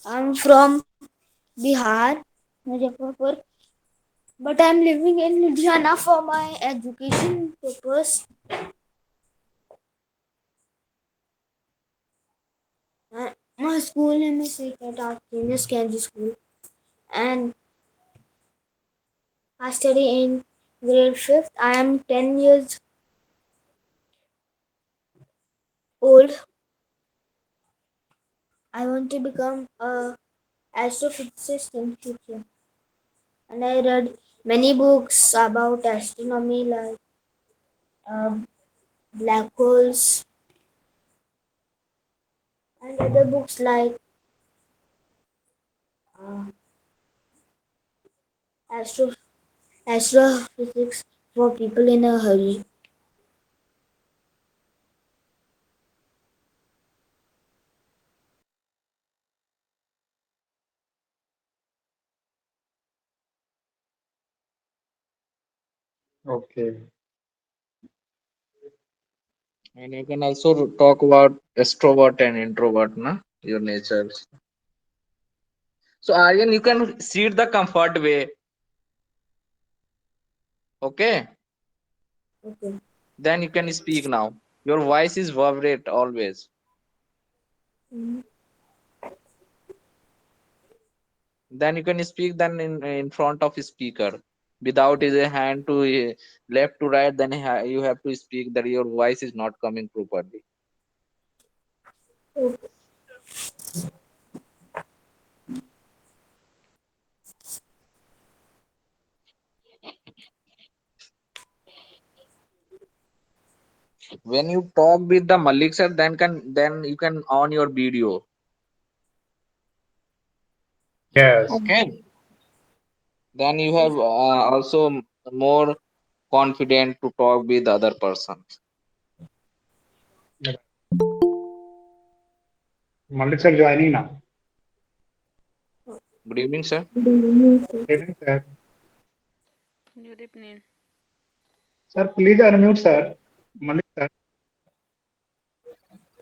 I'm from Bihar, Muzaffarpur, but I'm living in Ludhiana for my education purpose. Uh, My school name is Sacred Heart Senior Secondary School, and I study in grade 5th. I am 10 years old. I want to become a astrophysicist in future, and I read many books about astronomy like um, black holes and other books like uh, astro astrophysics for people in a hurry. Okay. And you can also talk about extrovert and introvert, na? Your natures. So Aryan, you can see it the comfort way. Okay. Okay. Then you can speak now. Your voice is vibrate always. Mhm. Then you can speak then in front of a speaker without his hand to left to right. Then you have to speak that your voice is not coming properly. Okay. When you talk with the Malik sir, then you can on your video. Yes. Okay. Then you have also more confident to talk with other person. Mallik sir joining now. Good evening, sir. Good evening, sir. Good evening, sir. Good evening. Sir, please unmute, sir. Mallik sir.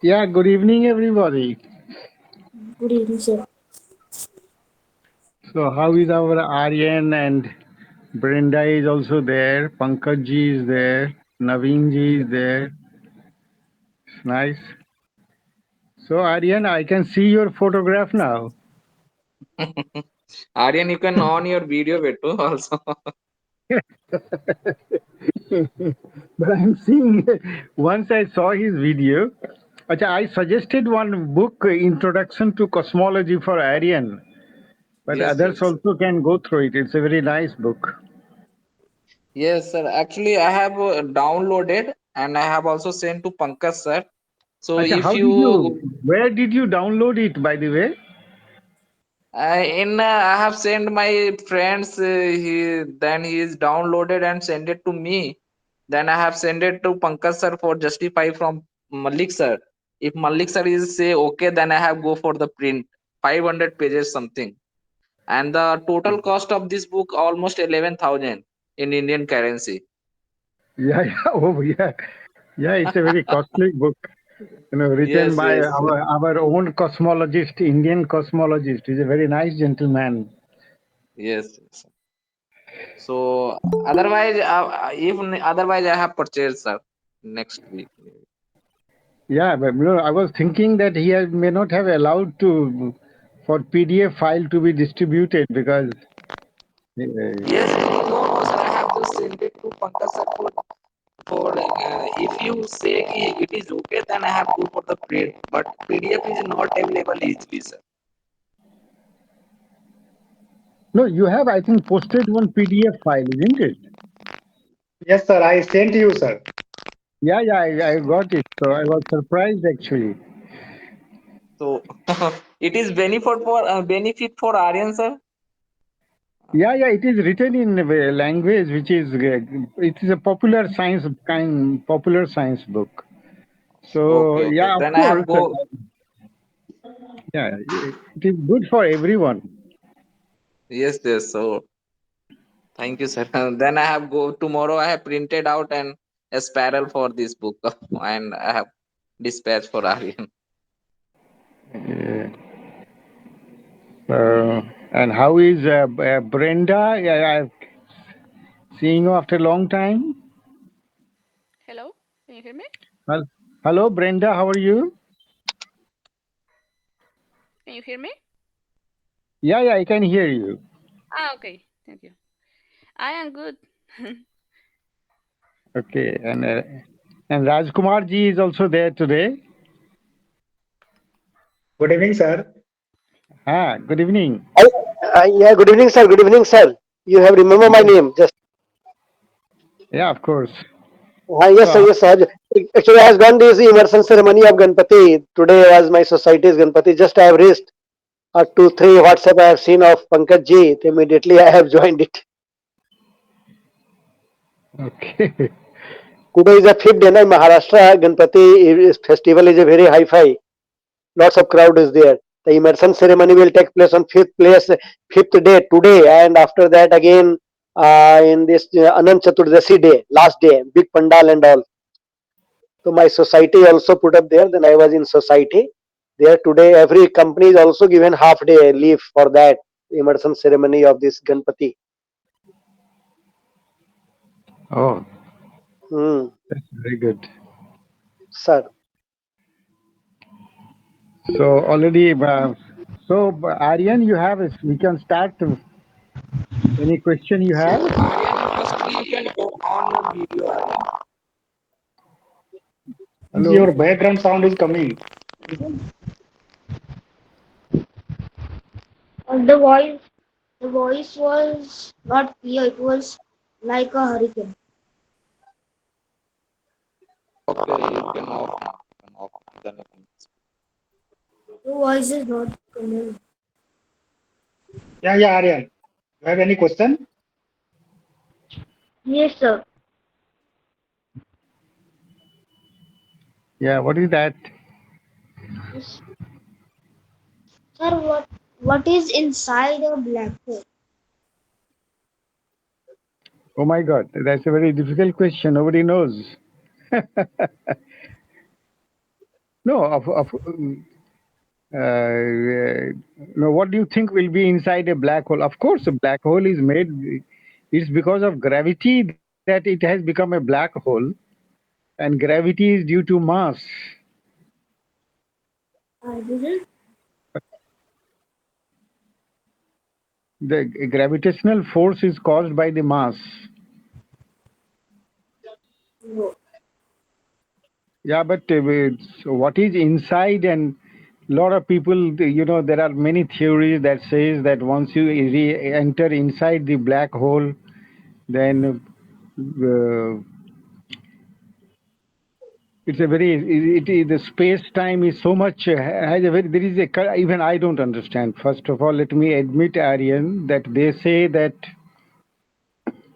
Yeah, good evening, everybody. Good evening, sir. So, how is our Aryan and Brenda is also there, Pankaj ji is there, Naveen ji is there. Nice. So, Aryan, I can see your photograph now. Aryan, you can on your video too also. But I'm seeing, once I saw his video, Acha, I suggested one book, Introduction to Cosmology for Aryan, but Yes, others yes. also can go through it. It's a very nice book. Yes, sir. Actually, I have downloaded and I have also sent to Pankaj sir. So Acha, if how did you, you where did you download it, by the way? I have sent my friends he is downloaded and send it to me. Then I have sent it to Pankaj sir for justify from Malik sir. If Malik sir is say okay, then I have go for the print 500 pages something. And the total cost of this book almost 11,000 in Indian currency. Yeah, yeah, oh, yeah. Yeah, it's a very costly book, written Yes, by yes, our own cosmologist, Indian cosmologist. He's a very nice gentleman. yes, yes. So otherwise, if otherwise I have purchased sir next week. Yeah, but I was thinking that may not have allowed to for PDF file to be distributed because Yes, no, sir. I have to send it to Pankaj sir for if you say it is okay, then I have to for the print. But PDF is not available easily, sir. no, you have I think posted one PDF file, isn't it? Yes, sir. I sent you, sir. Yeah, yeah, I got it. So I was surprised actually. So it is benefit for Aryan, sir. Yeah, yeah, it is written in a language which is it is a popular science book. So Okay, okay. yeah, of Then I course, have go. yeah, it is good for everyone. Yes, yes. So thank you, sir. Then I have go tomorrow. I have printed out and a spiral for this book, and I have dispatched for Aryan. Uh, And how is Brenda? I've seen you after a long time. Hello, can you hear me? Well, hello, Brenda. How are you? Can you hear me? Yeah, I can hear you. Okay, thank you. I am good. Okay, and Rajkumar ji is also there today. Good evening, sir. Good evening. Yeah, good evening, sir. Good evening, sir. You have remember my Yes, name. Just yeah, of course. yes, sir. So, Yes, sir. Actually, I has done this immersion ceremony of Ganpati. Today was my society's Ganpati. Just I have raised 2, 3 WhatsApp I have seen of Pankaj ji. Immediately I have joined it. okay. Today is the fifth day. Na, in Maharashtra festival is a very high fi. Lots of crowd is there. The immersion ceremony will take place on fifth day today, and after that again in this Anant Chaturdasi day, last day, big pandal and all. So my society also put up there. Then I was in society there today. Every company is also given half day leave for that immersion ceremony of this Ganpati. Oh, Hmm. that's very good. Sir, So already, Aryan, you have, we can start. Any question you So have? Aryan, firstly you can go on your video, Aryan. Hello? Your background sound is coming. The voice was not clear. It was like a hurricane. Okay, you can off now. You can off. Then you can. The voice is not coming. Yeah, Aryan. You have any question? Yes, sir. Yeah, what is that? Yes. Sir, what is inside a black hole? Oh my God, that's a very difficult question. Nobody knows. No, no, what do you think will be inside a black hole? Of course, a black hole is made, it's because of gravity that it has become a black hole, and gravity is due to mass. I didn't The gravitational force is caused by the mass. know. Yeah, but what is inside, and lot of people, there are many theories that says that once you enter inside the black hole, then it's a very, the space time is so much, has a very, there is a, even I don't understand. First of all, let me admit, Aryan, that they say that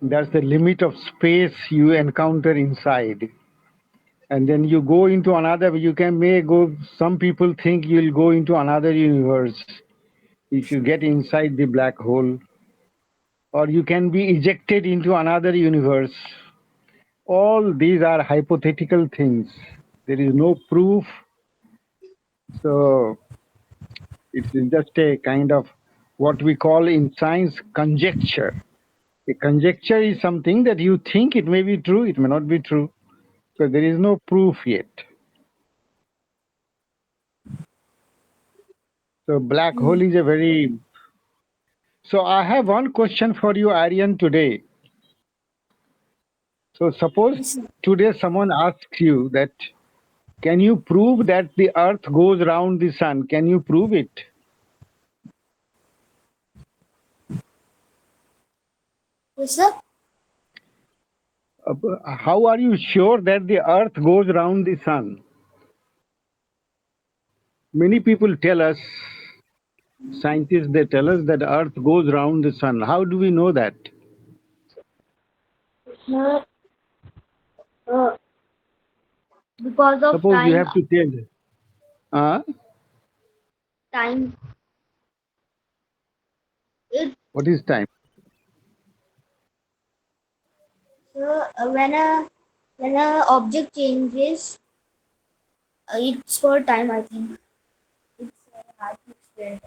that's the limit of space you encounter inside. And then you go into another, may go, some people think you'll go into another universe if you get inside the black hole, or you can be ejected into another universe. All these are hypothetical things. There is no proof. So it's just a kind of what we call in science conjecture. A conjecture is something that you think it may be true, it may not be true, because there is no proof yet. So black hole is a very... So I have one question for you, Aryan, today. So suppose Yes, sir. today someone asks you that, can you prove that the earth goes around the sun? Can you prove it? Yes, sir. How are you sure that the earth goes around the sun? Many people tell us, scientists, they tell us that earth goes around the sun. How do we know that? Sir, uh, because of Suppose you have to tell. time, it What is time? when a object changes, it's for time. I think it's hard to explain.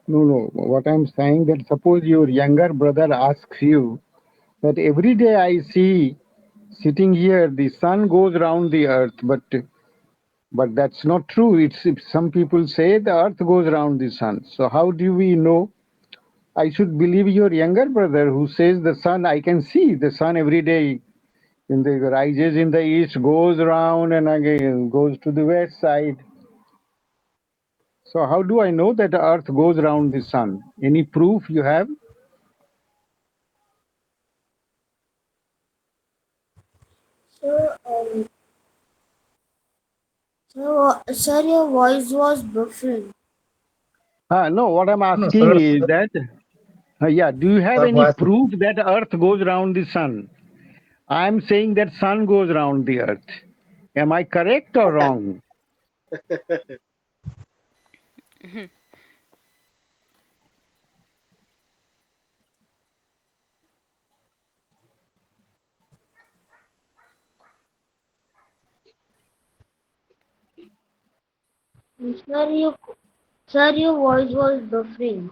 No, no. What I'm saying that suppose your younger brother asks you that every day I see sitting here, the sun goes around the earth, but that's not true. Some people say the earth goes around the sun. So how do we know? I should believe your younger brother who says the sun. I can see the sun every day. In the rises in the east, goes around and again goes to the west side. So how do I know that the earth goes around the sun? Any proof you have? So, sir, your voice was buffering. No, what I'm No, asking sir, is that, yeah, do you have sir, any voice. proof that earth goes around the sun? I'm saying that sun goes around the earth. Am I correct or wrong? Sir, your voice was buffering.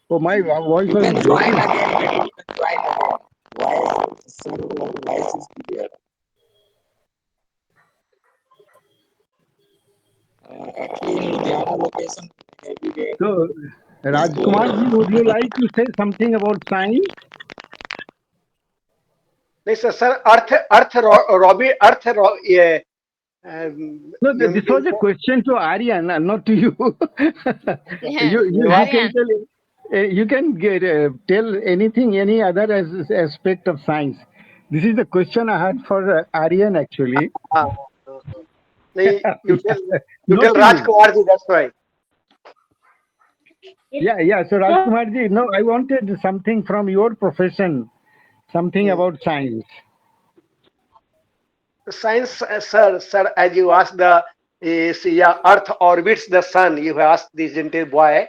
Oh, my voice You was can join breaking. again. You can join again. Why, sir, your voice is clear. Actually, in Ludhiana location, every day So, is going Rajkumar ji, on. would you like to say something about science? नहीं sir sir अर्थ अर्थ Robbie अर्थ ये No, young this was a question to Aryan, not to you. Yeah, You can Aryan. tell, you can tell anything, any other aspect of science. This is the question I had for Aryan actually, हाँ नहीं you not tell to you. Rajkumar ji, that's why. Yes, Yeah, yeah. So sir. Rajkumar ji, no, I wanted something from your profession, something Hmm. about science. Science, sir, as you asked the is yeah, Earth orbits the sun. You asked this gentle boy,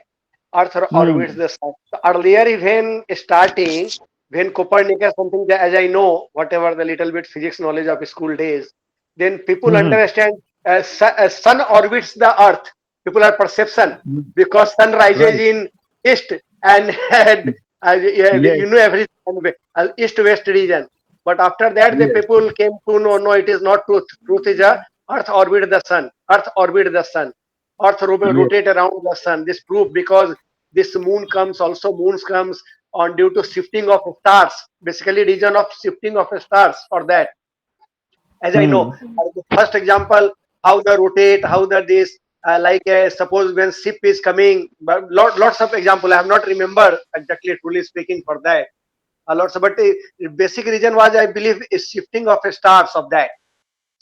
Earth orbits Hmm. the sun. So earlier, when starting, when Copernicus something that, as I know, whatever the little bit physics knowledge of school days, then people Hmm. understand sun orbits the Earth. People are perception Hmm. because sun rises Right. in east and yeah, Yes. you know everything east-west region. But after that, the Yes. people came to know, no, it is not truth. Truth is a Earth orbit the sun. Earth orbit the sun. Earth Yes. rotate around the sun. This proof because this moon comes, also moons comes on due to shifting of stars. Basically, reason of shifting of stars for that. As I know, Hmm. the first example, how the rotate, how the this, like suppose when ship is coming, but lots of example. I have not remember exactly, truly speaking, for that. Lots, but the basic reason was I believe is shifting of stars of that.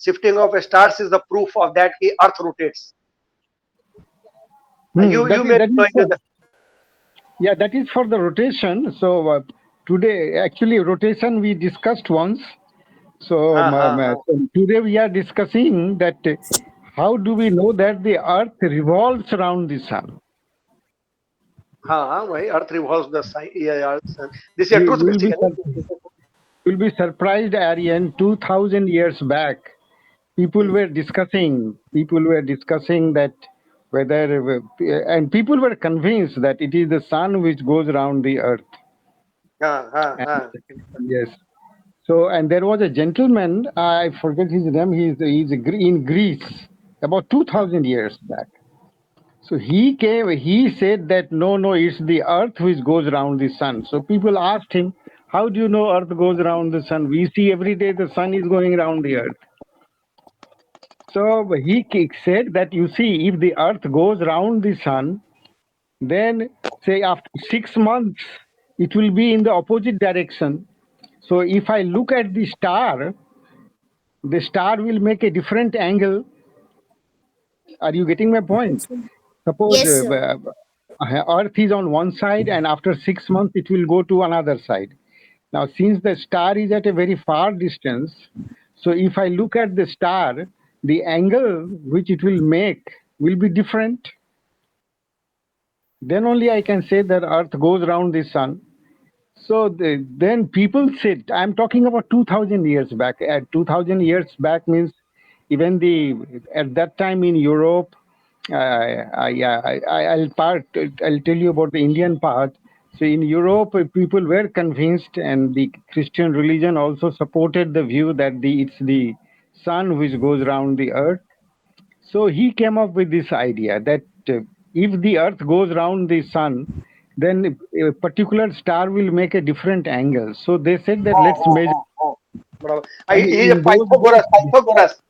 Shifting of stars is the proof of that the Earth rotates. Hmm. You may That is know the yeah, that is for the rotation. So today, actually, rotation we discussed once. So ha ha ha today we are discussing that how do we know that the Earth revolves around the sun? ha ha. Why Earth revolves the sun? Yeah, sun. This is a You truth, will be basically. will be surprised, Aryan. 2,000 years back, people were discussing that whether and people were convinced that it is the sun which goes around the Earth. Ha ha And ha. yes. So, and there was a gentleman, I forget his name, in Greece about 2000 years back. So he came, he said that no, it's the earth which goes around the sun. So people asked him, how do you know earth goes around the sun? We see every day the sun is going around the earth. So said that you see, if the earth goes around the sun, then say after 6 months, it will be in the opposite direction. So if I look at the star will make a different angle. Are you getting my point? Suppose Yes, sir. Earth is on one side, and after 6 months, it will go to another side. Now, since the star is at a very far distance, so if I look at the star, the angle which it will make will be different. Then only I can say that Earth goes around the sun. So then people said, I'm talking about 2000 years back. At 2000 years back means even at that time in Europe, I'll tell you about the Indian part. So in Europe, people were convinced, and the Christian religion also supported the view that it's the sun which goes around the earth. So he came up with this idea that if the earth goes around the sun, then a particular star will make a different angle. So they said that Oh, let's oh, measure. oh, oh. And He is a in those Pythagoras. days, Pythagoras.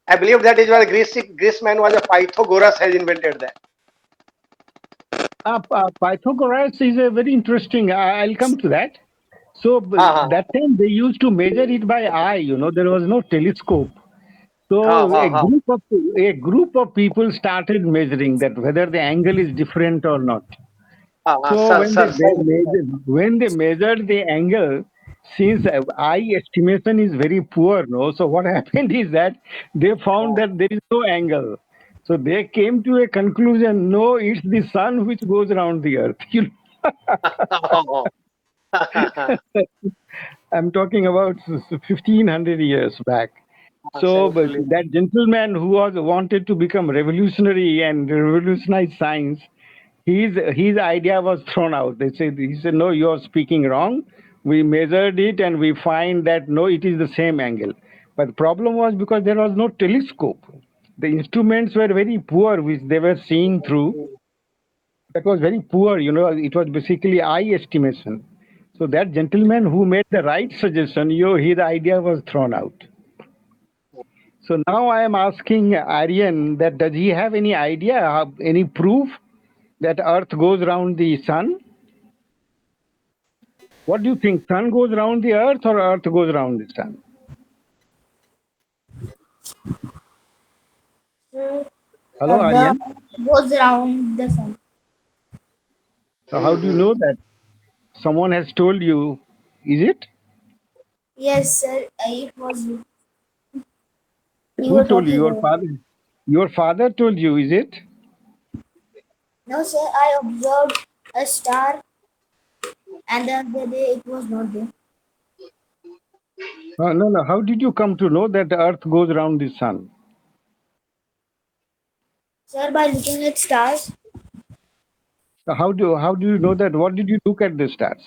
I believe that is why Greece man was a Pythagoras has invented that. Pythagoras is a very interesting. I'll come to that. So Ha that time they used to measure it by eye. There was no telescope. ha So ha ha a group of people started measuring that whether the angle is different or not. ha. So Sir, sir, sir. when they measured the angle, since eye estimation is very poor, no. So what happened is that they found that there is no angle. So they came to a conclusion: no, it's the sun which goes around the earth. I'm talking about 1500 years back. So, but Thankfully. that gentleman who was wanted to become revolutionary and revolutionize science, his idea was thrown out. He said, no, you are speaking wrong. We measured it and we find that no, it is the same angle. But the problem was because there was no telescope. The instruments were very poor, which they were seeing through. That was very poor. It was basically eye estimation. So that gentleman who made the right suggestion, his idea was thrown out. So now I am asking Aryan that does he have any idea, any proof that Earth goes around the sun? What do you think? Sun goes around the Earth or Earth goes around the sun? So, Hello, the Aryan. goes around the sun. So how do you know that? Someone has told you, is it? Yes, sir. It was you Who were told you? talking Your about. father. Your father told you, is it? No, sir. I observed a star, and the other day it was not there. No, no. How did you come to know that the Earth goes around the sun? Sir, by looking at stars. So how do you know that? What did you look at the stars?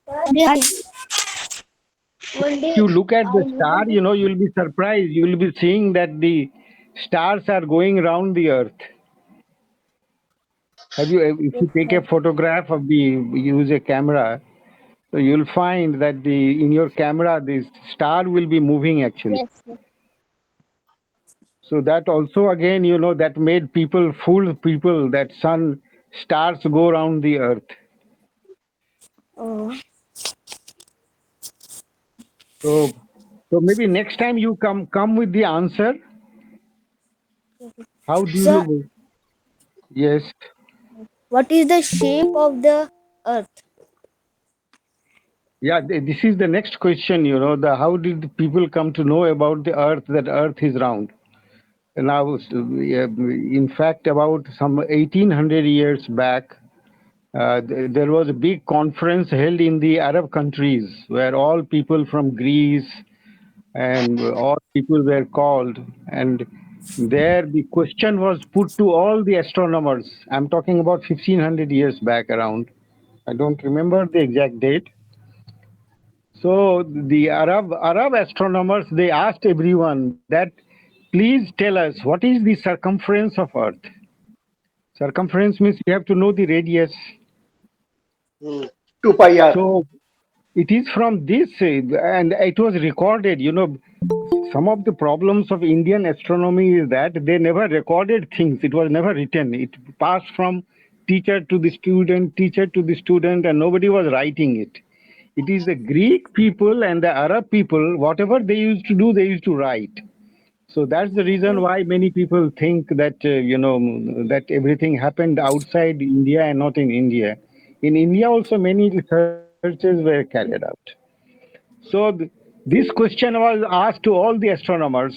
One day, one If day you look at I the looked star, at the you'll be surprised. You will be seeing that the stars are going around the Earth. If yes, you take a sir. photograph of use a camera, so you'll find that in your camera, the star will be moving actually. Yes, sir. So that also again, that made fool people that stars go around the Earth. Oh, So, so maybe next time you come with the answer. How do sir, you? Yes. what is the shape of the earth? Yeah, this is the next question. How did the people come to know about the Earth, that Earth is round? Now, in fact, about some 1800 years back, there was a big conference held in the Arab countries where all people from Greece and all people were called. And there the question was put to all the astronomers. I'm talking about 1500 years back around. I don't remember the exact date. So the Arab astronomers, they asked everyone that, please tell us what is the circumference of Earth. Circumference means you have to know the radius. 2 pi r. So it is from this, and it was recorded. Some of the problems of Indian astronomy is that they never recorded things. It was never written. It passed from teacher to the student, and nobody was writing it. It is the Greek people and the Arab people, whatever they used to do, they used to write. So that's the reason why many people think that, that everything happened outside India and not in India. In India also many researches were carried out. So this question was asked to all the astronomers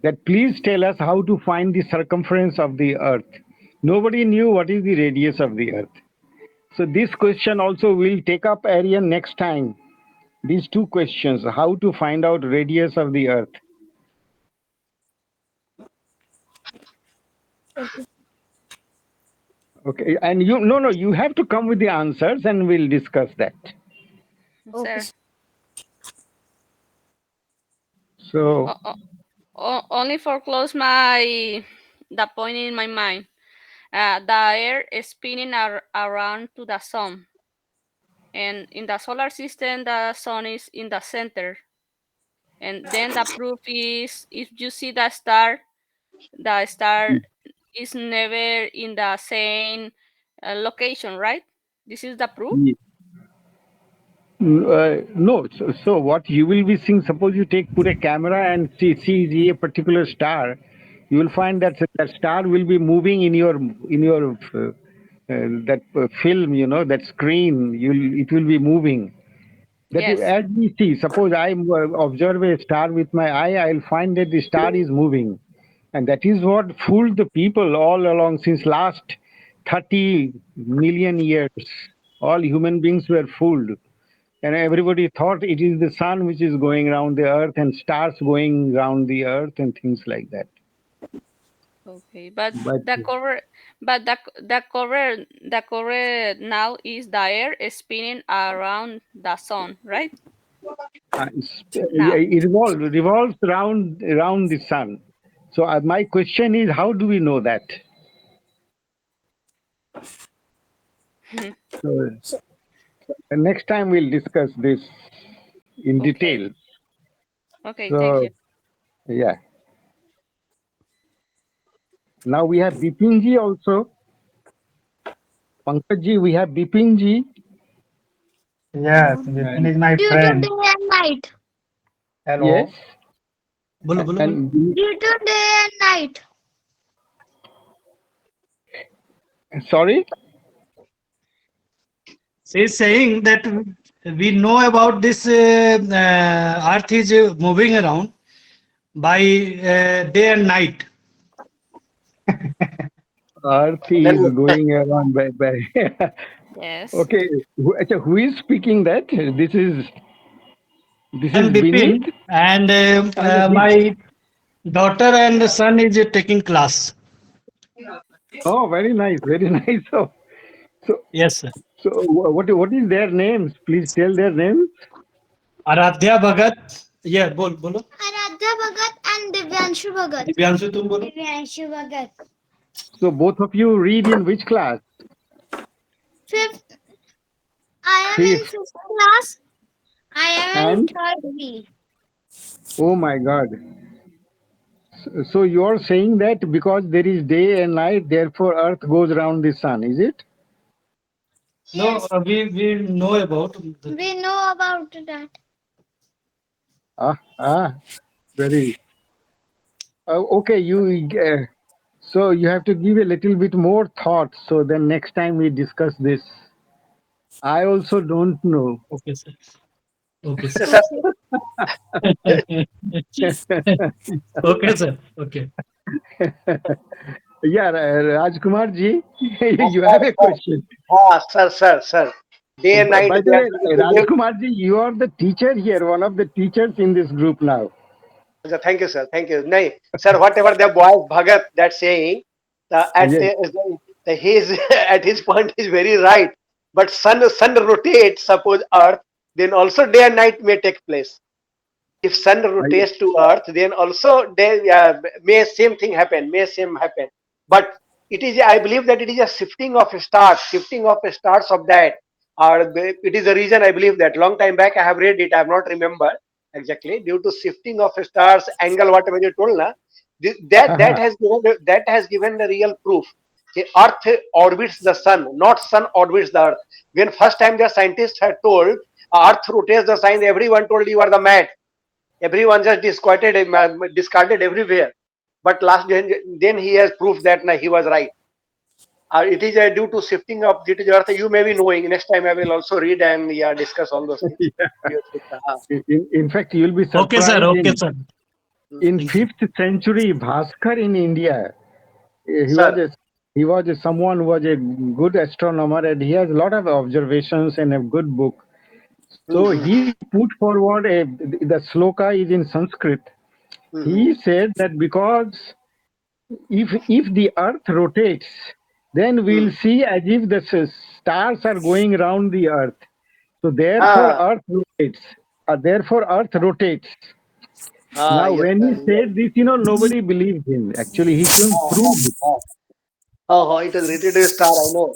that please tell us how to find the circumference of the Earth. Nobody knew what is the radius of the Earth. So this question also will take up Aryan next time. These two questions, how to find out radius of the Earth. Okay. Okay, and you have to come with the answers, and we'll discuss that. Okay. Sir. So, Only for close the point in my mind. The air is spinning around to the sun, and in the solar system, the sun is in the center. And then the proof is if you see the star is never in the same location, right? This is the proof. no. So what you will be seeing? Suppose you put a camera and see a particular star, you will find that that star will be moving in your that film. That screen. It will be moving. That Yes. as we see. Suppose I observe a star with my eye, I'll find that the star is moving, and that is what fooled the people all along since last 30 million years. All human beings were fooled. And everybody thought it is the sun which is going around the earth and stars going around the earth and things like that. Okay, but But the cover now is the air is spinning around the sun, right? Now. it revolves around the sun. So my question is, how do we know that? So So, next time we'll discuss this in Okay. detail. Okay, thank So you. yeah. Now we have Bipinji also. Pankajji, we have Bipinji. Yes, Vipin is my due to friend. day and night. Yes. Hello. बोलो बोलो बोलो And Due to day and night. sorry. She's saying that we know about this earth is moving around by day and night. Earth Then is going around by Yes. okay. Who is speaking that? This I'm is Bipin, Binit. and my daughter and son is taking class. Oh, very nice, very nice. So, Yes, sir. so what is their names? Please tell their names. Aaradhya भगत ये बोलो Aradhya Bhagat and Divyanshu Bhagat. Divyanshu तुम बोलो Divyanshu Bhagat. So both of you read in which class? Fifth. I am in Fifth. fifth class. I am in And third B. oh my God. So you're saying that because there is day and night, therefore Earth goes around the sun, is it? no Yes, we know about we know about that. Very. Okay, so you have to give a little bit more thought. So then next time we discuss this. I also don't know. okay sir okay sir sir, okay sir okay Yeah, Rajkumar ji, you sir, have a question. sir. Day and night, By they the are way, trying to give. Rajkumar ji, you are the teacher here, one of the teachers in this group now. Thank you, sir. Thank you. No, sir, whatever the boy Bhagat that saying, Yes. he is at his point is very right. But sun rotates, suppose Earth, then also day and night may take place. If sun rotates to Earth, then also day may same thing happen. May same happen. But it is, I believe that it is a shifting of stars of that. Or it is the reason I believe that. Long time back I have read it. I have not remember exactly due to shifting of stars angle whatever you told na, that has given the real proof. The earth orbits the sun, not sun orbits the earth. When first time the scientists had told earth rotates the sign, everyone told you are the mad. Everyone just discarded everywhere. But then he has proved that he was right. It is due to shifting of due to the earth. You may be knowing. Next time I will also read and discuss all those things. In fact, you'll be okay sir surprised okay sir in thank you 5th century, Bhaskar in India, he was Sir, someone who was a good astronomer, and he has a lot of observations and a good book. So mhm, he put forward the sloka is in Sanskrit. mhm, He said that because if the Earth rotates, then Hmm. we'll see as if the stars are going around the Earth. So therefore, Ah, Earth rotates. Therefore, Earth rotates. Now, yes, when sir. he Yes. said this, nobody believed him. Actually, he couldn't Ah, prove it. ah. Oh, it is related to a star. I know.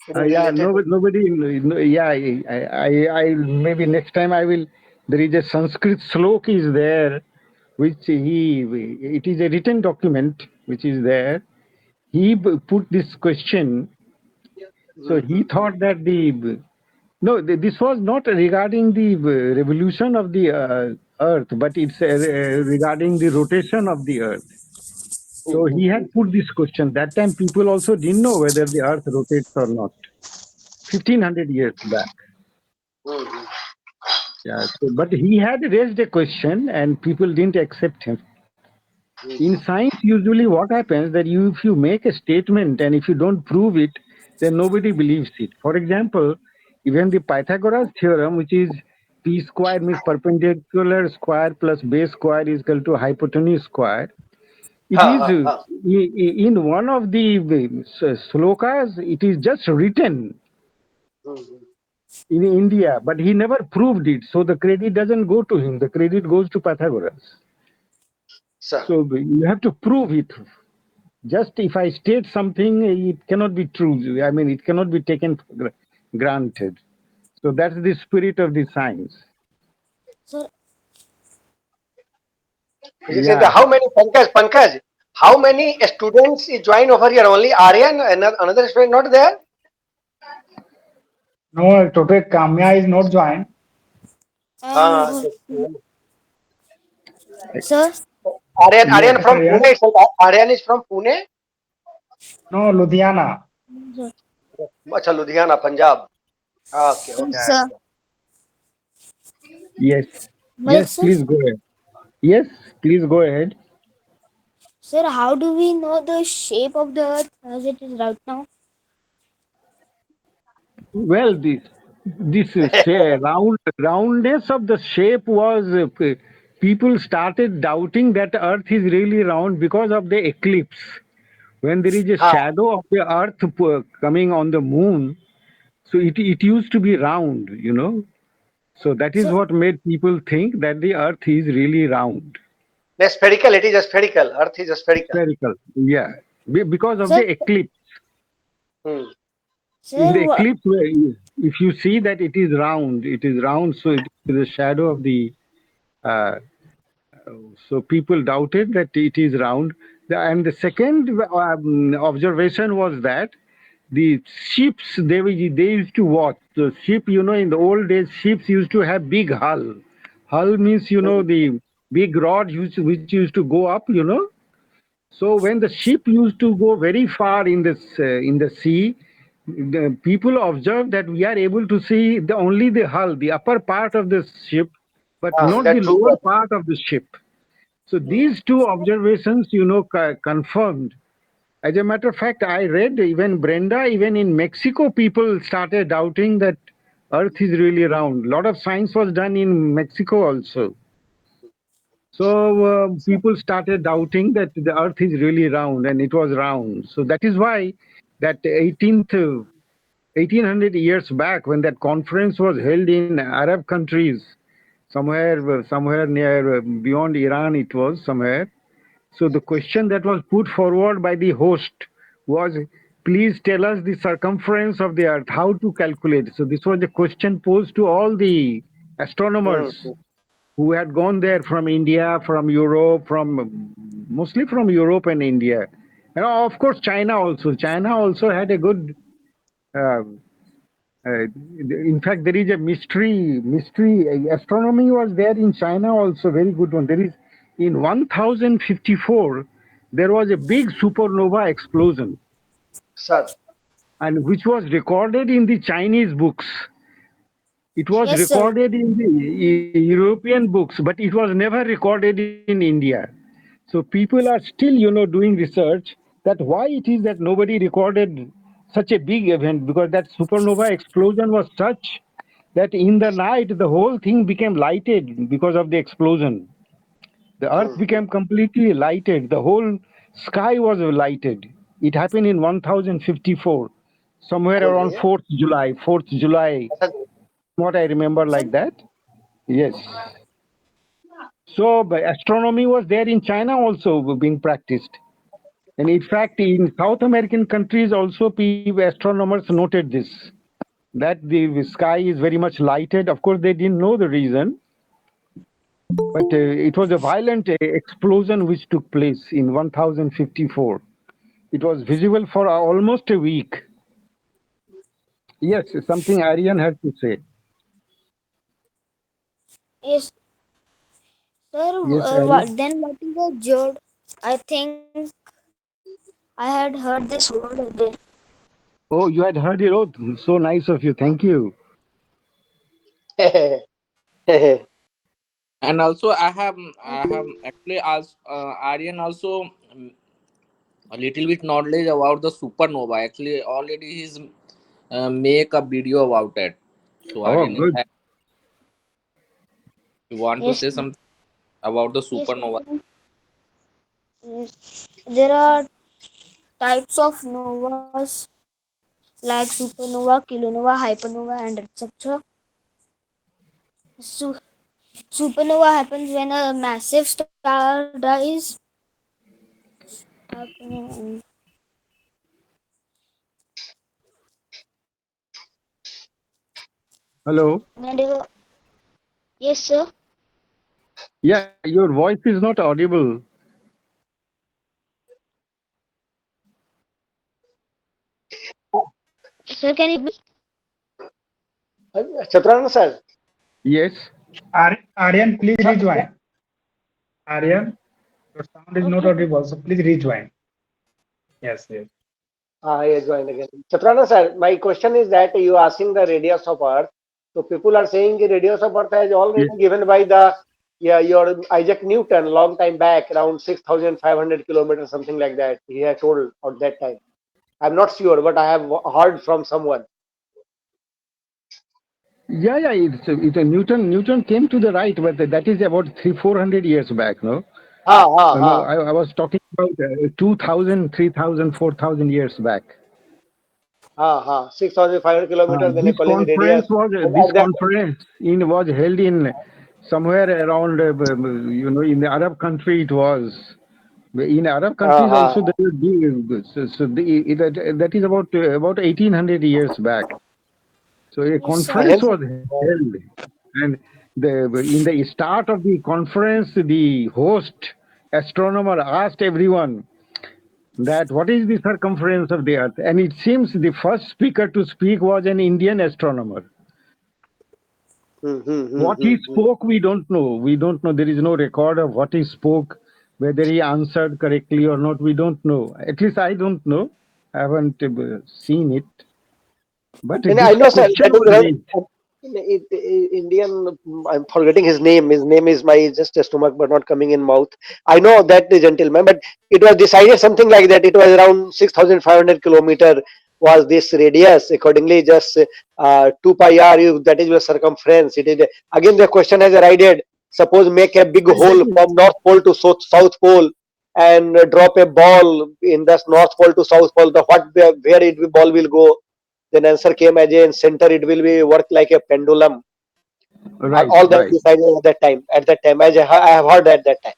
It is Yeah, related. nobody. No, yeah, maybe next time I will. There is a Sanskrit slok is there, which it is a written document which is there. He put this question. So he Mm-hmm. thought that no, this was not regarding the revolution of the Earth, but it's regarding the rotation of the Earth. So he had put this question. That time people also didn't know whether the Earth rotates or not. 1500 years back. Mm-hmm. Yeah. So, but he had raised a question and people didn't accept him. In science, usually what happens that if you make a statement and if you don't prove it, then nobody believes it. For example, even the Pythagoras theorem, which is p square means perpendicular square plus base square is equal to hypotenuse square. It Ha, is ha, ha. in one of the slokas, it is just written Mhm. in India, but he never proved it. So the credit doesn't go to him. The credit goes to Pythagoras. Sir. So you have to prove it. Just if I state something, it cannot be true. I mean, it cannot be taken for granted. So that's the spirit of the science. Sir, He said, Yeah. how many, Pankaj, how many students is joined over here? Only Aryan, another student not there? No, today Kamya is not joined. Ah, and sir, Aryan Yes. from Pune Aryan? itself. Aryan is from Pune? No, Ludhiana. sir, Acha, Ludhiana, Punjab. Ah, okay, sir, okay. Yeah. sir, Yes. Malik Yes. sir, Please go ahead. Yes. Please go ahead. sir, how do we know the shape of the earth as it is right now? Well, this roundness of the shape was people started doubting that Earth is really round because of the eclipse. When there is a Ha, shadow of the Earth coming on the moon, so it used to be round. So that is Sir, what made people think that the Earth is really round, spherical, it is spherical. Earth is spherical. spherical. Yeah, because of sir, the eclipse. Hmm. In sir, the eclipse, if you see that it is round, so it is the shadow of the. Uh, so people doubted that it is round. And the second observation was that the ships they used to watch the ship. In the old days, ships used to have big hull. Hull means the big rod which used to go up. So when the ship used to go very far in the sea, the people observed that we are able to see only the hull, the upper part of the ship, but Ah, not the that's true, lower sir. part of the ship. So Hmm. these two observations, confirmed. As a matter of fact, I read even Brenda, even in Mexico, people started doubting that Earth is really round. A lot of science was done in Mexico also. So people started doubting that the Earth is really round, and it was round. So that is why that 1800 years back, when that conference was held in Arab countries, somewhere near beyond Iran, it was somewhere. So the question that was put forward by the host was, please tell us the circumference of the Earth, how to calculate. So this was a question posed to all the Hmm. astronomers who had gone there from India, from Europe, mostly from Europe and India. And of course, China also. China also had a good. Uh, in fact, there is a mystery. Astronomy was there in China also, very good one. There is in 1054, there was a big supernova explosion, Sir. and which was recorded in the Chinese books. It was yes, sir, recorded in the European books, but it was never recorded in India. So people are still, doing research that why it is that nobody recorded such a big event, because that supernova explosion was such that in the night the whole thing became lighted because of the explosion. The earth Hmm. became completely lighted. The whole sky was lighted. It happened in 1054, somewhere अरे around भैया 4th July, 4th July, ऐसा what I remember like that. Yes. So astronomy was there in China also being practiced. And in fact, in South American countries also, astronomers noted this, that the sky is very much lighted. Of course, they didn't know the reason, but it was a violent explosion which took place in 1054. It was visible for almost a week. Yes, something Aryan had to say. Yes, sir. Yes, Aryan. What is a jode? I think I had heard this word there. Oh, you had heard it. Oh, so nice of you. Thank you. And also I have actually asked Aryan also a little bit knowledge about the supernova. Actually, already he's make a video about it. So Oh, Aryan, good. you want to Yes, say something about the yes, supernova? yes. There are types of novas like supernova, kilonova, hypernova, and etc. Su- Supernova happens when a massive star dies. Happening Hello. and yes, sir. Yeah, your voice is not audible. Sir, can you? Chaturanga sir. Yes. Aryan, please rejoin. Aryan, your sound is not Okay. audible, so please rejoin. Yes, yes. Yes, join again. Chaturanga sir, my question is that you are asking the radius of Earth. So people are saying the radius of Earth is already Yes. given by the yeah your Isaac Newton long time back, around 6,500 kilometers, something like that. He had told at that time. I'm not sure, but I have heard from someone. Yeah, yeah. Newton came to the right, but that is about 300-400 years back. No, Ha ha no. ha I was talking about 2,000, 3,000, 4,000 years back. ha. 6,500 kilometers. Then This according to conference radius. was And this at that conference in was held in somewhere around in the Arab country. It was in Arab countries ha also. There will be that is about 1,800 years back. So a Yes, sir. conference hence was held, and in the start of the conference, the host astronomer asked everyone that what is the circumference of the Earth, and it seems the first speaker to speak was an Indian astronomer. What he spoke, we don't know. We don't know. There is no record of what he spoke, whether he answered correctly or not. We don't know. At least I don't know. I haven't seen it. But And I this know, sir, question that was is raised. Indian. I'm forgetting his name. His name is my just a stomach, but not coming in mouth. I know that the gentleman, but it was decided something like that. It was around 6,500 kilometer was this radius. Accordingly, just 2 pi r. That is your circumference. It is again the question has arisen. Suppose make a big hole Exactly. from North Pole to South Pole and drop a ball in the North Pole to South Pole. The what where it ball will go, then answer came as a center. It will be work like a pendulum. Right, All that right. decided at that time. At that time, as I have heard at that time.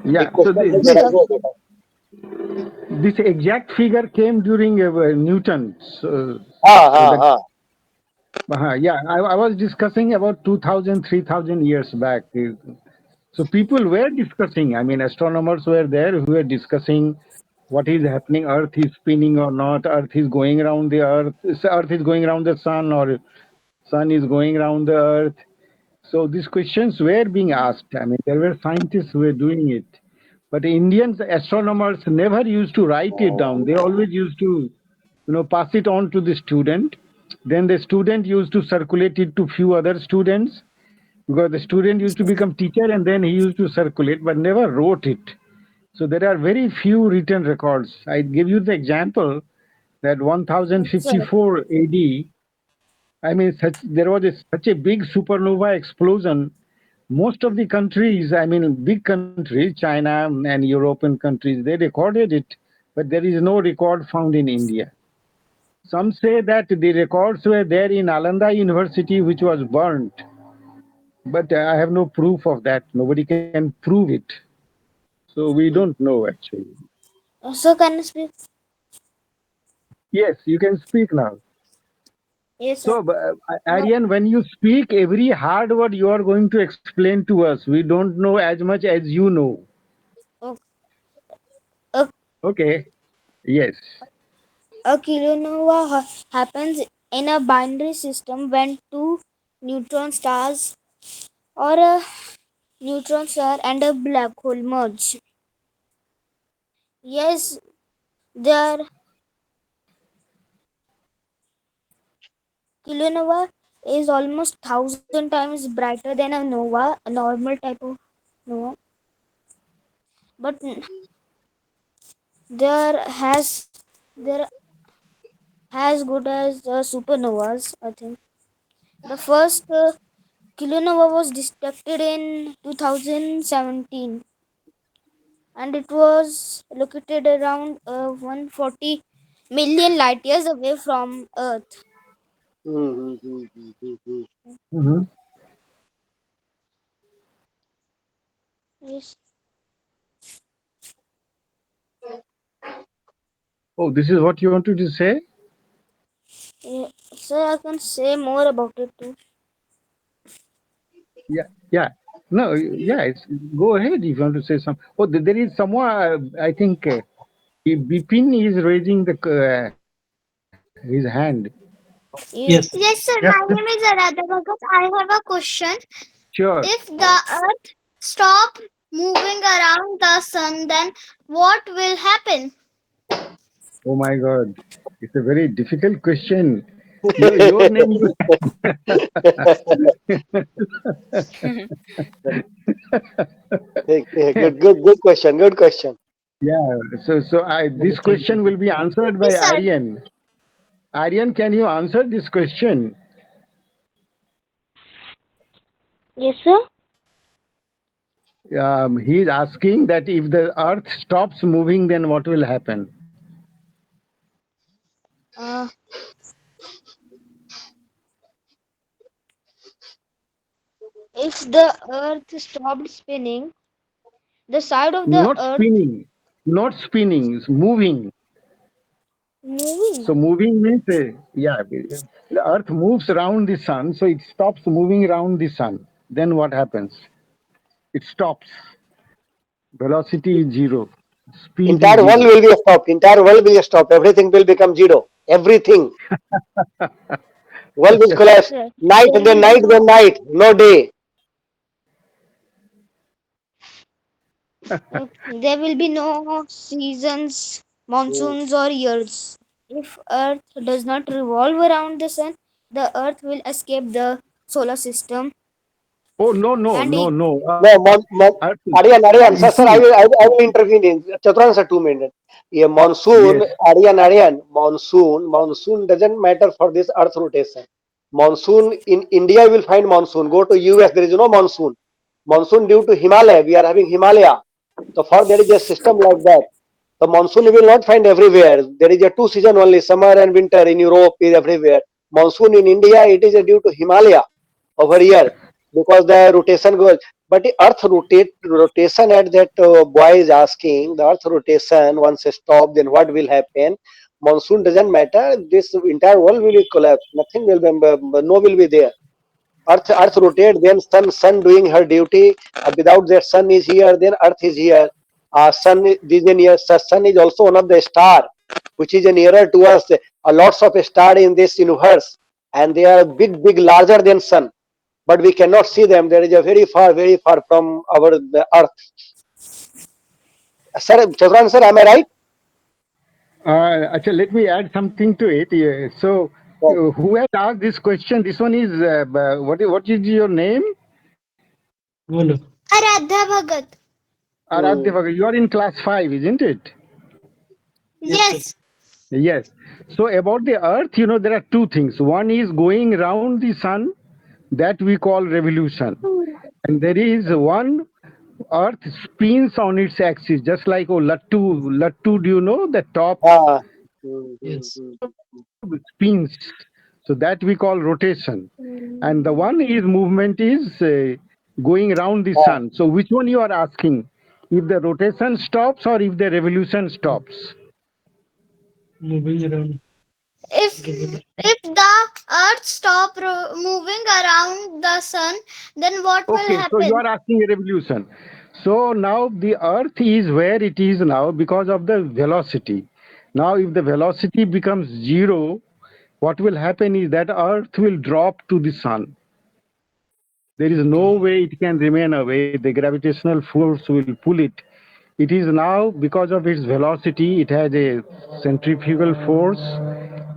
The Yeah. So question has Yes, sir. arisen at that time. this exact figure came during Newton. Ha So ha that ha. yeah, I was discussing about 2,000, 3,000 years back. So people were discussing. I mean, astronomers were there who were discussing what is happening. Earth is spinning or not. Earth is going around the Earth. Earth is going around the sun, or sun is going around the Earth. So these questions were being asked. I mean, there were scientists who were doing it. But Indian astronomers never used to write it down. They always used to, pass it on to the student. Then the student used to circulate it to few other students, because the student used to become teacher and then he used to circulate, but never wrote it. So there are very few written records. I give you the example that Yes, sir. 1054 AD, I mean, there was such a big supernova explosion most of the countries, I mean, big countries, China and European countries, they recorded it, but there is no record found in India. Some say that the records were there in Alanda University, which was burnt, but I have no proof of that. Nobody can prove it. So we don't know actually. So can I speak? Yes, you can speak now. Yes, sir. So, No. Aryan, when you speak every hard word, you are going to explain to us. We don't know as much as you know. O- A, Okay. Yes. a kilonova happens in a binary system when two neutron stars or a neutron star and a black hole merge. Yes, their kilonova is almost 1,000 times brighter than a nova, a normal type of nova. But there there as good as supernovas. I think the first kilonova was detected in 2017, and it was located around 140 million light years away from Earth. Mhm. Yes. Oh, this is what you wanted to say? Yeah, so I can say more about it too. Yeah. Yeah. No, yeah, go ahead if you want to say some. Oh, there is someone, I think Bipin is raising his hand. Yes. Yes. Yes, sir. Yes, My yes. name is Aradha Bhagat. I have a question. Sure. If the Earth stop moving around the sun, then what will happen? Oh my God. It's a very difficult question. Your name you Good question. Good question. Yeah. So this Thank you. question will be answered by Yes, sir. Aryan. Aryan, can you answer this question? Yes, sir. He is asking that if the Earth stops moving, then what will happen? Uh, if the Earth stopped spinning, the side of the Not Earth spinning, not spinning, it's moving. moving. So moving means, yeah, the Earth moves around the sun, so it stops moving around the sun. Then what happens? It stops. Velocity is zero. Speed is Entire world zero. will be stopped. Entire world will stop. Everything will become zero. Everything. World will collapse. There Night, will then be night, no. then night. No day. There will be no seasons, Hmm. monsoons, or years. If Earth does not revolve around the sun, the Earth will escape the solar system, Oh, no, no, and no, it no. No, Earth, Aryan, you sir, see, I will intervene in Chaturan sir 2 minutes. Yeah, yes. monsoon doesn't matter for this earth rotation. Monsoon in India will find monsoon. Go to US, there is no monsoon. Monsoon due to Himalaya, we are having Himalaya. So for there is a system like that. The monsoon you will not find everywhere. There is a two season only, summer and winter in Europe is everywhere. Monsoon in India, it is due to Himalaya over here because the rotation goes. But the earth rotation at that boy is asking, the earth rotation once stop, then what will happen? Monsoon doesn't matter. This entire world will collapse. Nothing will be, no will be there. Earth rotate, then sun doing her duty. Without that sun is here, then earth is here. Sun is near. Sun is also one of the star, which is nearer to us. Lots of star in this universe, and they are big, larger than sun. But we cannot see them. There is a very far from our the earth. Sir, Chandran sir, am I right? Acha, let me add something to it. Yeah. So, Yes. who had asked this question? This one is, what is your name? Bolo. Aradha Bhagat. Aradhya Hmm. Bhagat. You are in class 5, isn't it? Yes, sir. Yes. Yes. So about the Earth, there are two things. One is going around the sun, That we call revolution. And there is one Earth spins on its axis, just like Lattu. Do you know the top Ah. Hmm, hmm, Yes. hmm. spins? So that we call rotation. And the one is movement is going around the Ah. sun. So which one you are asking? If the rotation stops or if the revolution stops? Moving around. If the earth stop moving around the sun, then what will Okay, so you happen? are asking a revolution. So now the Earth is where it is now because of the velocity. Now, if the velocity becomes zero, what will happen is that Earth will drop to the sun. There is no way it can remain away. The gravitational force will pull it. It is now because of its velocity, it has a centrifugal force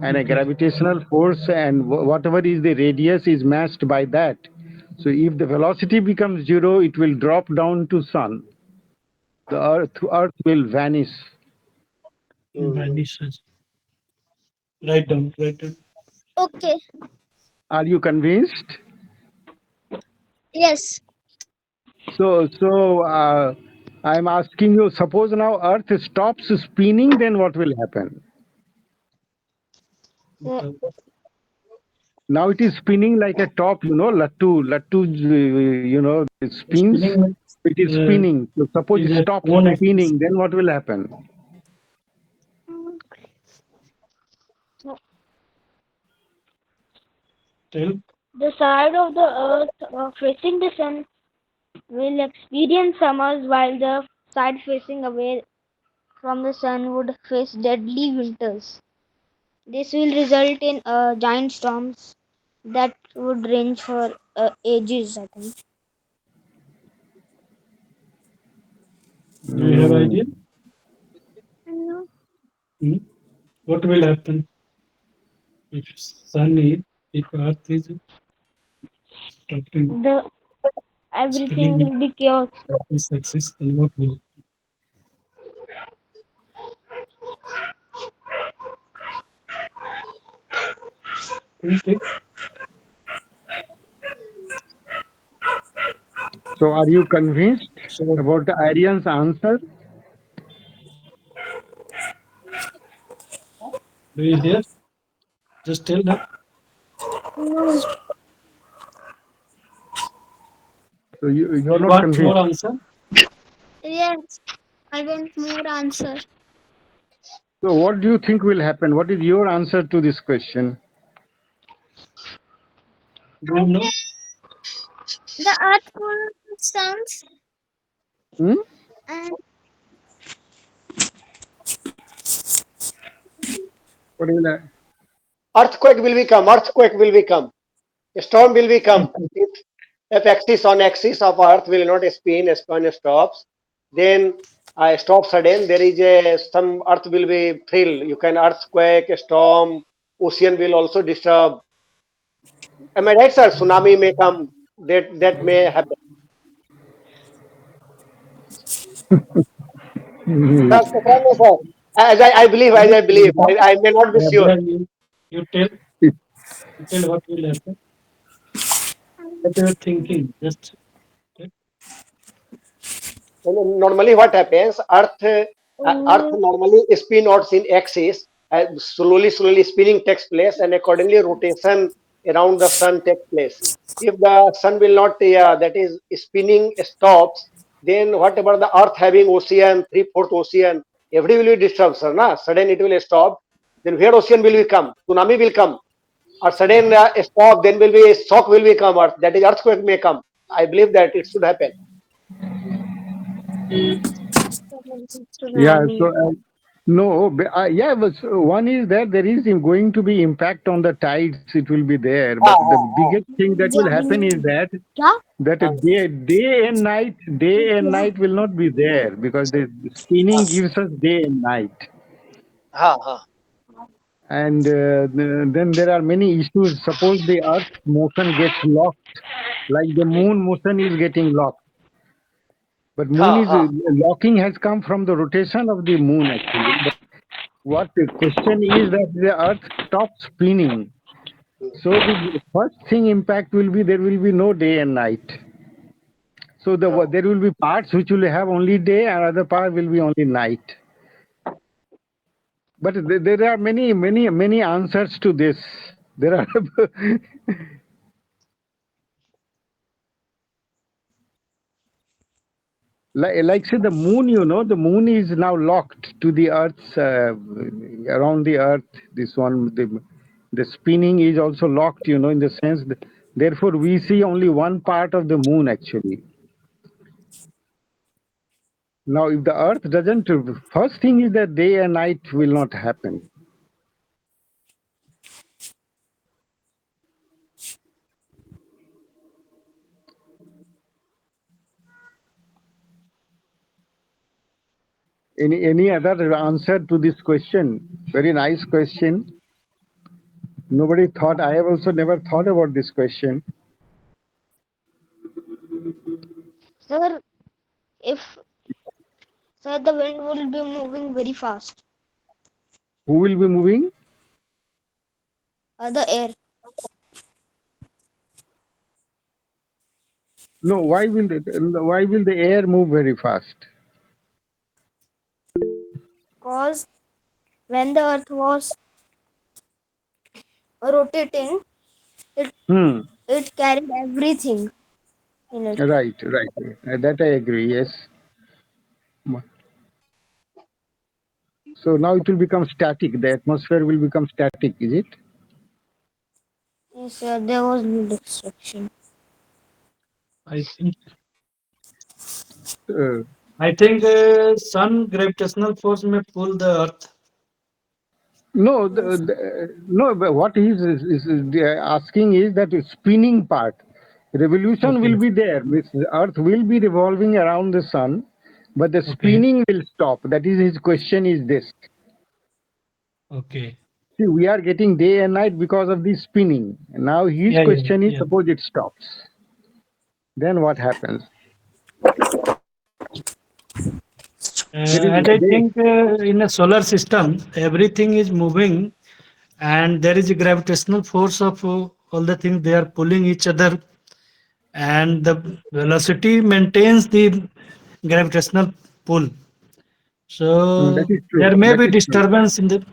and a gravitational force, and whatever is the radius is matched by that. So if the velocity becomes zero, it will drop down to sun. The Earth will vanish. Hmm. Vanishes. Write down. Write down. Okay. Are you convinced? Yes. So I'm asking you. Suppose now Earth stops spinning, then what will happen? Uh, Now it is spinning like a top. Lattu, it spins. Spinning It is uh, spinning. So suppose is it a stops cone axis. spinning, then what will happen? Tell. The side of the earth facing the sun will experience summers while the side facing away from the sun would face deadly winters. This will result in giant storms that would range for ages, I think. Do you have idea? Mm. Hmm? What will happen if sun is if Earth is stopping The everything spinning will be chaos. at this axis? Then what will think? So are you convinced So about the Aryan's answer? do you hear? Just tell that. So you're You not want more convinced. answer? yes. I want more answer. So what do you think will happen? What is your answer to this question? Do you know? The earth will stands Hmm? and What will Earthquake will become. Earthquake will become. Storm will become. If axis on axis of Earth will not spin stops, then stop sudden. There is a some Earth will be thrill. You can earthquake, storm, ocean will also disturb. Am I right, sir? Tsunami may come. That may happen. Sir, Chaturanan sir. As I believe, I may not be Yeah, sure. there you tell what will happen. What you are thinking? Just tell. Normally what happens, earth normally spin out in axis, slowly spinning takes place, and accordingly rotation around the sun takes place. If the sun will not that is spinning stops, then whatever the earth having ocean, three-fourth ocean, every will be disturbed, sir, na? Sudden it will stop, then where ocean will come, tsunami will come, or sudden stop, then will be shock will become earth, that is earthquake may come. I believe that it should happen. Yeah. So Tsunami. no. Yeah. But one is that there is going to be impact on the tides. It will be there. But Ah, the ah, ah. biggest thing that will happen is क्या? that a Ah, day and night will not be there because the spinning gives us day and night. ah, ah. And then there are many issues. Suppose the Earth motion gets locked, like the moon motion is getting locked. But moon Ha, is ha. locking has come from the rotation of the moon actually. But what the question is that the Earth stops spinning. So the first thing impact will be there will be no day and night. So there will be parts which will have only day and other part will be only night. But there are many answers to this. There are like say the moon, the moon is now locked to the earth's around the earth. This one, the spinning is also locked, in the sense that, therefore we see only one part of the moon actually. Now, if the earth doesn't, first thing is that day and night will not happen. Any other answer to this question? Very nice question. Nobody thought. I have also never thought about this question. Sir, if sir, the wind will be moving very fast. Who will be moving? The air, No. Why will the air move very fast? cause when the earth was rotating, it Hmm. it carried everything in it. Right. Right. That I agree. Yes. So now it will become static. The atmosphere will become static. Is it? Yes, sir, there was no destruction. I think Uh, sun gravitational force may pull the earth. no. Yes, No. But what is asking is that spinning part. Revolution will Okay. be there. Means the Earth will be revolving around the sun, but the Okay. spinning will stop. That is his question. Is this? Okay. See, we are getting day and night because of this spinning. Now his Yeah. Yeah. question is: Yeah. suppose it stops, then what happens? There is As I day. think in a solar system, everything is moving, and there is a gravitational force of all the things they are pulling each other, and the velocity maintains the gravitational pull. That So is true. there may That be is true. disturbance in the.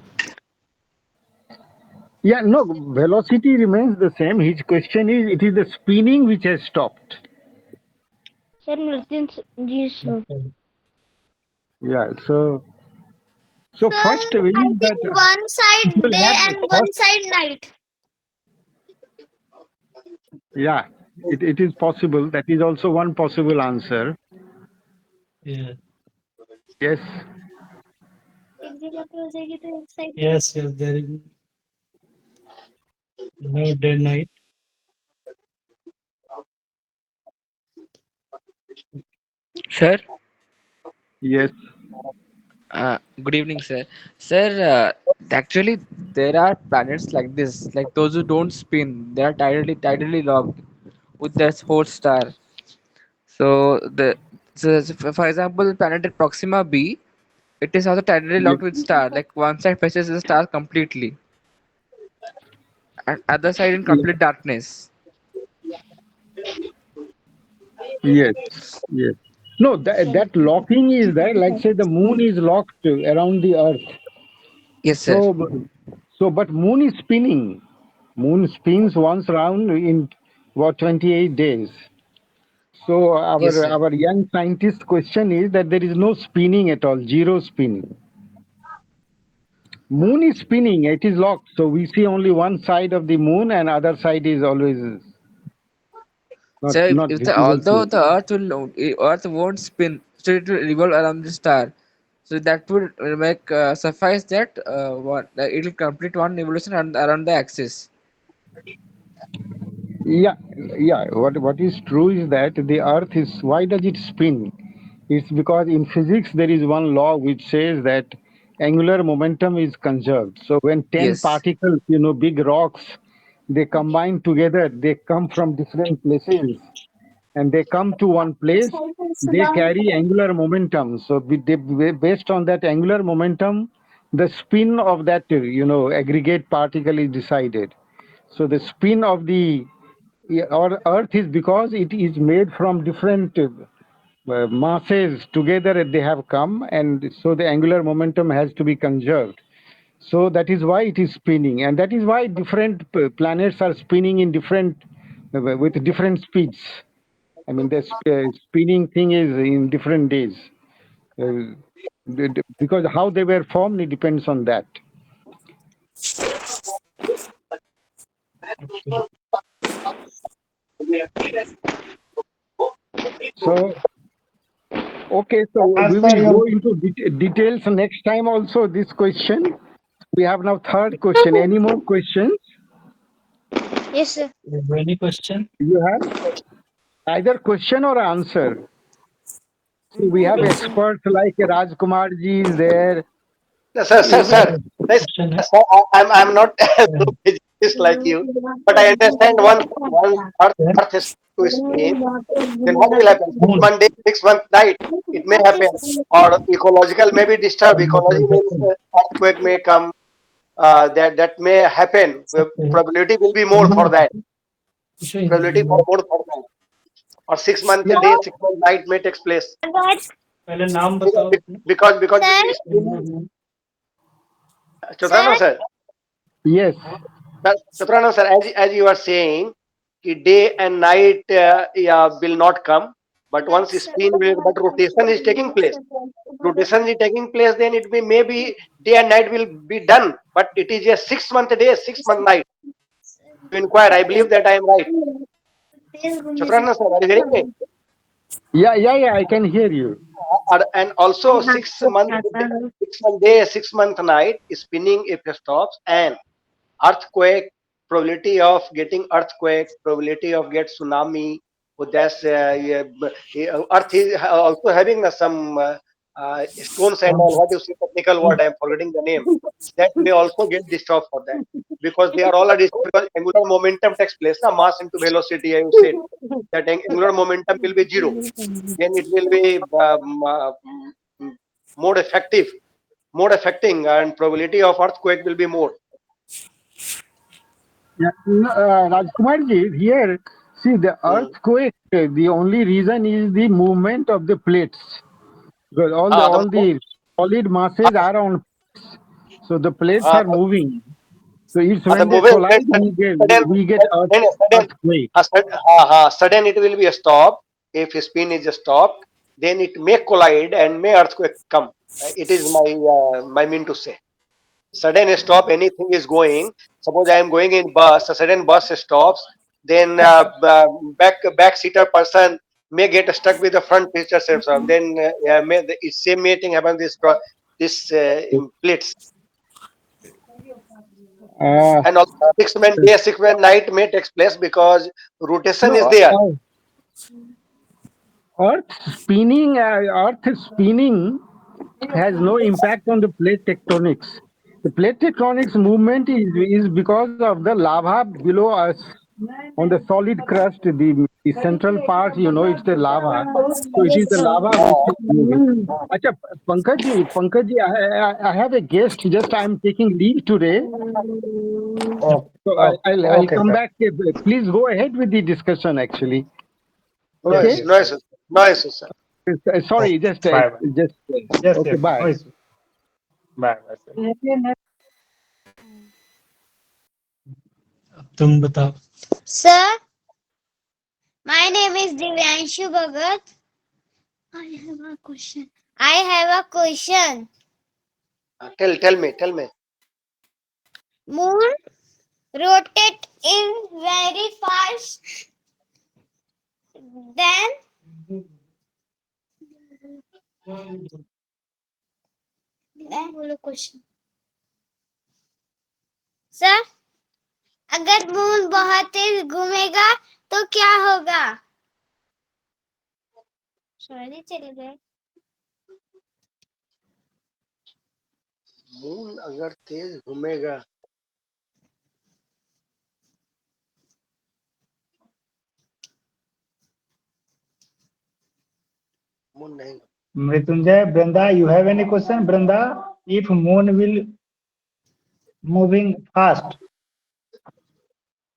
Yeah, no, velocity remains the same. His question is: it is the spinning which has stopped. sir, ji sir. Yeah. So first Sir, I is that think one it side will day have and first. one side night. Yeah, it is possible. That is also one possible answer. Yeah. Yes. एक जगह पे हो जाएगी तो एक side पे. Yes. Yes. There is no day night. Sir, Yes. good evening, sir. Sir, actually, there are planets like this, like those who don't spin. They are tidally locked with their host star. So for example, planet Proxima B, it is also tidally Yes. locked with star. Like one side faces the star completely, and other side in Yes. complete darkness. Yes. Yes. No, that locking is there. Like say the moon is locked around the earth. Yes, sir. So, but moon is spinning. Moon spins once round in what 28 days. So Yes, sir. our young scientist question is that there is no spinning at all, zero spinning. Moon is spinning, it is locked. So we see only one side of the moon and other side is always So not if the visible to although us. the Earth won't spin, so it will revolve around the star. So that would make suffice that it will complete one evolution around the axis. Yeah, yeah. What is true is that the Earth is. Why does it spin? It's because in physics there is one law which says that angular momentum is conserved. So when 10 Yes. particles, big rocks, they combine together, they come from different places and they come to one place, they carry angular momentum. So based on that angular momentum, the spin of that, aggregate particle is decided. So the spin of the our Earth is because it is made from different masses together. They have come, and so the angular momentum has to be conserved. So that is why it is spinning, and that is why different planets are spinning in different with different speeds. I mean, the spinning thing is in different days. Because how they were formed, it depends on that. So, okay, so we Answer will your go into details next time also this question. We have now third question. Any more questions Yes, sir. Any question? you have? Either question or answer. See, we have experts like Rajkumar ji is there. Sir. Yes, Question है? sir, I'm not so prejudiced like you, but I understand once Earth is to spin, then what will happen? Six Moon. month day, 6 month night, it may happen, or ecological may be disturbed. Ecology means earthquake may come. That may happen. Probability will be more for that. Probability for more for that. Or 6 month Yeah. day, 6 month night may take place पहले नाम because बताओ अपने. because Sir, it is spinning. Chaturana sir, sir. Yes. Chaturana sir, as you are saying, कि day and night yeah, will not come, but once spin will, but rotation is taking place. Rotation is taking place, then it maybe day and night will be done, but it is a 6 month day, 6 month night. You inquire, I believe that I am right. Chaturana sir, are you hearing me? Yeah, I can hear you. And also 6 month day, 6 month night, spinning if it stops, and earthquake, probability of getting earthquake, probability of get tsunami. So that's yeah, Earth is also having some stones and all. What you say technical word? I am forgetting the name. That may also get disturbed for that because they are already because angular momentum takes place. Na mass into velocity. I you said that angular momentum will be zero. Then it will be more effective, more affecting, and probability of earthquake will be more. Yeah, no, Rajkumar ji, here, see the Hmm. earthquake. The only reason is the movement of the plates. Because Ah, the all the solid masses are on, so the plates ah, are moving. So it's the when they moving collide plates are sudden, we get earthquake. sudden it will be a stop. If spin is stopped, then it may collide and may earthquake come. It is my mean to say. Sudden stop, anything is going. Suppose I am going in bus, a sudden bus stops, then back seater person may get stuck with the front seater person. Then it's same thing happen this plates. Uh, And also 6 month day, 6 month night may take place because rotation is no, there. Earth spinning has no impact on the plate tectonics. The plate tectonics movement is because of the lava below us on the solid crust, the central part, it's the lava. So it is the lava which is moving. Acha, Pankaj ji, I have a guest. Just I am taking leave today. oh, So okay, I'll okay, come sir. back. Please go ahead with the discussion, actually. No Yes, Okay? issue, yes, no sir. issue, no issue, sir. Sorry, Okay. Bye, bye. Yes, okay, yes, sir. No bye. issue. Bye, bye, sir. तुम बताओ. sir, my name is Divyanshu Bhagat. I have a question. I have a question. Tell me. Moon rotate in very fast. Then बोलो question sir अगर moon बहुत तेज घूमेगा तो क्या होगा sorry चले गए मून अगर तेज घूमेगा मून नहीं Mrityunjay, Brenda, you have any question? Brenda, if moon will moving fast,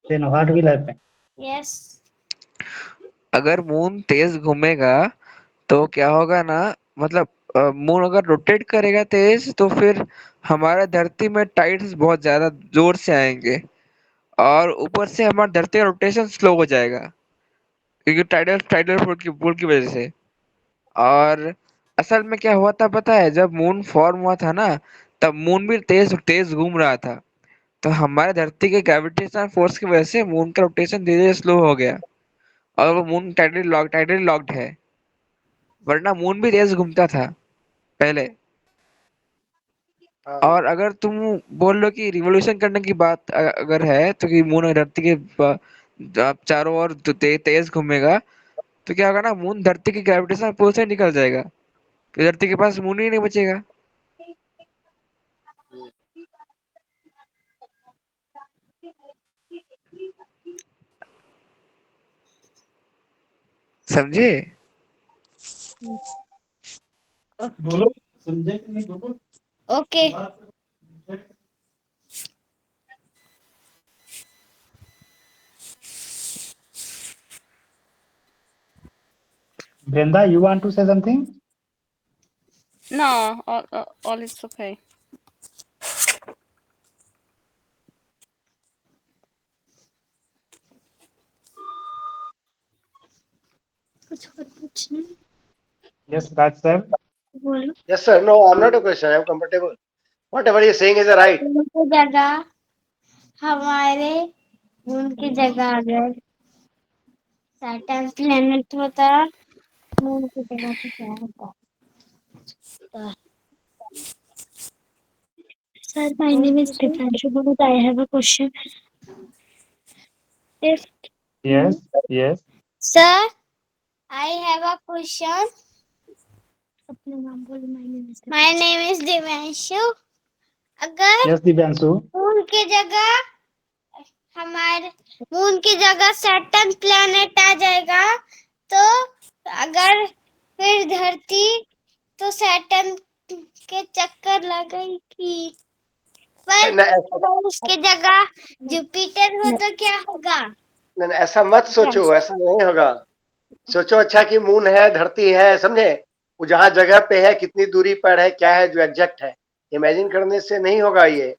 Then what will happen? Yes. अगर मून तेज घूमेगा तो क्या होगा ना, मतलब मून अगर रोटेट करेगा तेज तो फिर हमारे धरती में टाइड्स बहुत ज्यादा जोर से आएंगे, और ऊपर से हमारी धरती का रोटेशन स्लो हो जाएगा क्योंकि टाइडल टाइडल पुल की वजह से। और असल में क्या हुआ था पता है, जब मून फॉर्म हुआ था ना, तब मून भी तेज तेज घूम रहा था। तो हमारे धरती के ग्रेविटेशनल फोर्स की वजह से मून का रोटेशन धीरे धीरे स्लो हो गया, और वो मून टाइटली लॉक्ड है, वरना मून भी तेज घूमता था पहले। हाँ और अगर तुम बोल लो कि रिवॉल्यूशन करने की बात अगर है, तो कि मून धरती के चारों ओर तेज घूमेगा, तो क्या होगा ना, मून धरती की ग्रेविटेशनल पुल से निकल जाएगा, तो धरती के पास मून ही नहीं बचेगा। समझे? बोलो, समझे कि नहीं बोलो? Okay. Brenda, you want to say something? No, all is okay. कुछ और पूछना Yes, Raj sir. बोलो। yes sir, no, I'm not a question, I'm comfortable. Whatever you're saying is right. Moon की जगह हमारे मून की जगह अगर सैटर्न प्लेनेट होता, मून की जगह पे क्या होता? Sir, my name is Dipanshu Bhagat. I have a question. If Yes, yes, Sir, I have a question. अपना नाम बोलो. My name is Dipanshu. अगर yes, Divyanshu. मून की जगह हमारे मून की जगह सैटर्न प्लेनेट आ जाएगा, तो अगर फिर धरती तो सैटर्न के चक्कर लगेगी, पर न, अगर उसकी जगह जुपिटर हो तो क्या होगा? ऐसा मत सोचो, ऐसा नहीं होगा। सोचो अच्छा कि मून है, धरती है, समझे, वो जहाँ जगह पे है कितनी दूरी पर है, क्या है जो एग्जैक्ट है। इमेजिन करने से नहीं होगा ये,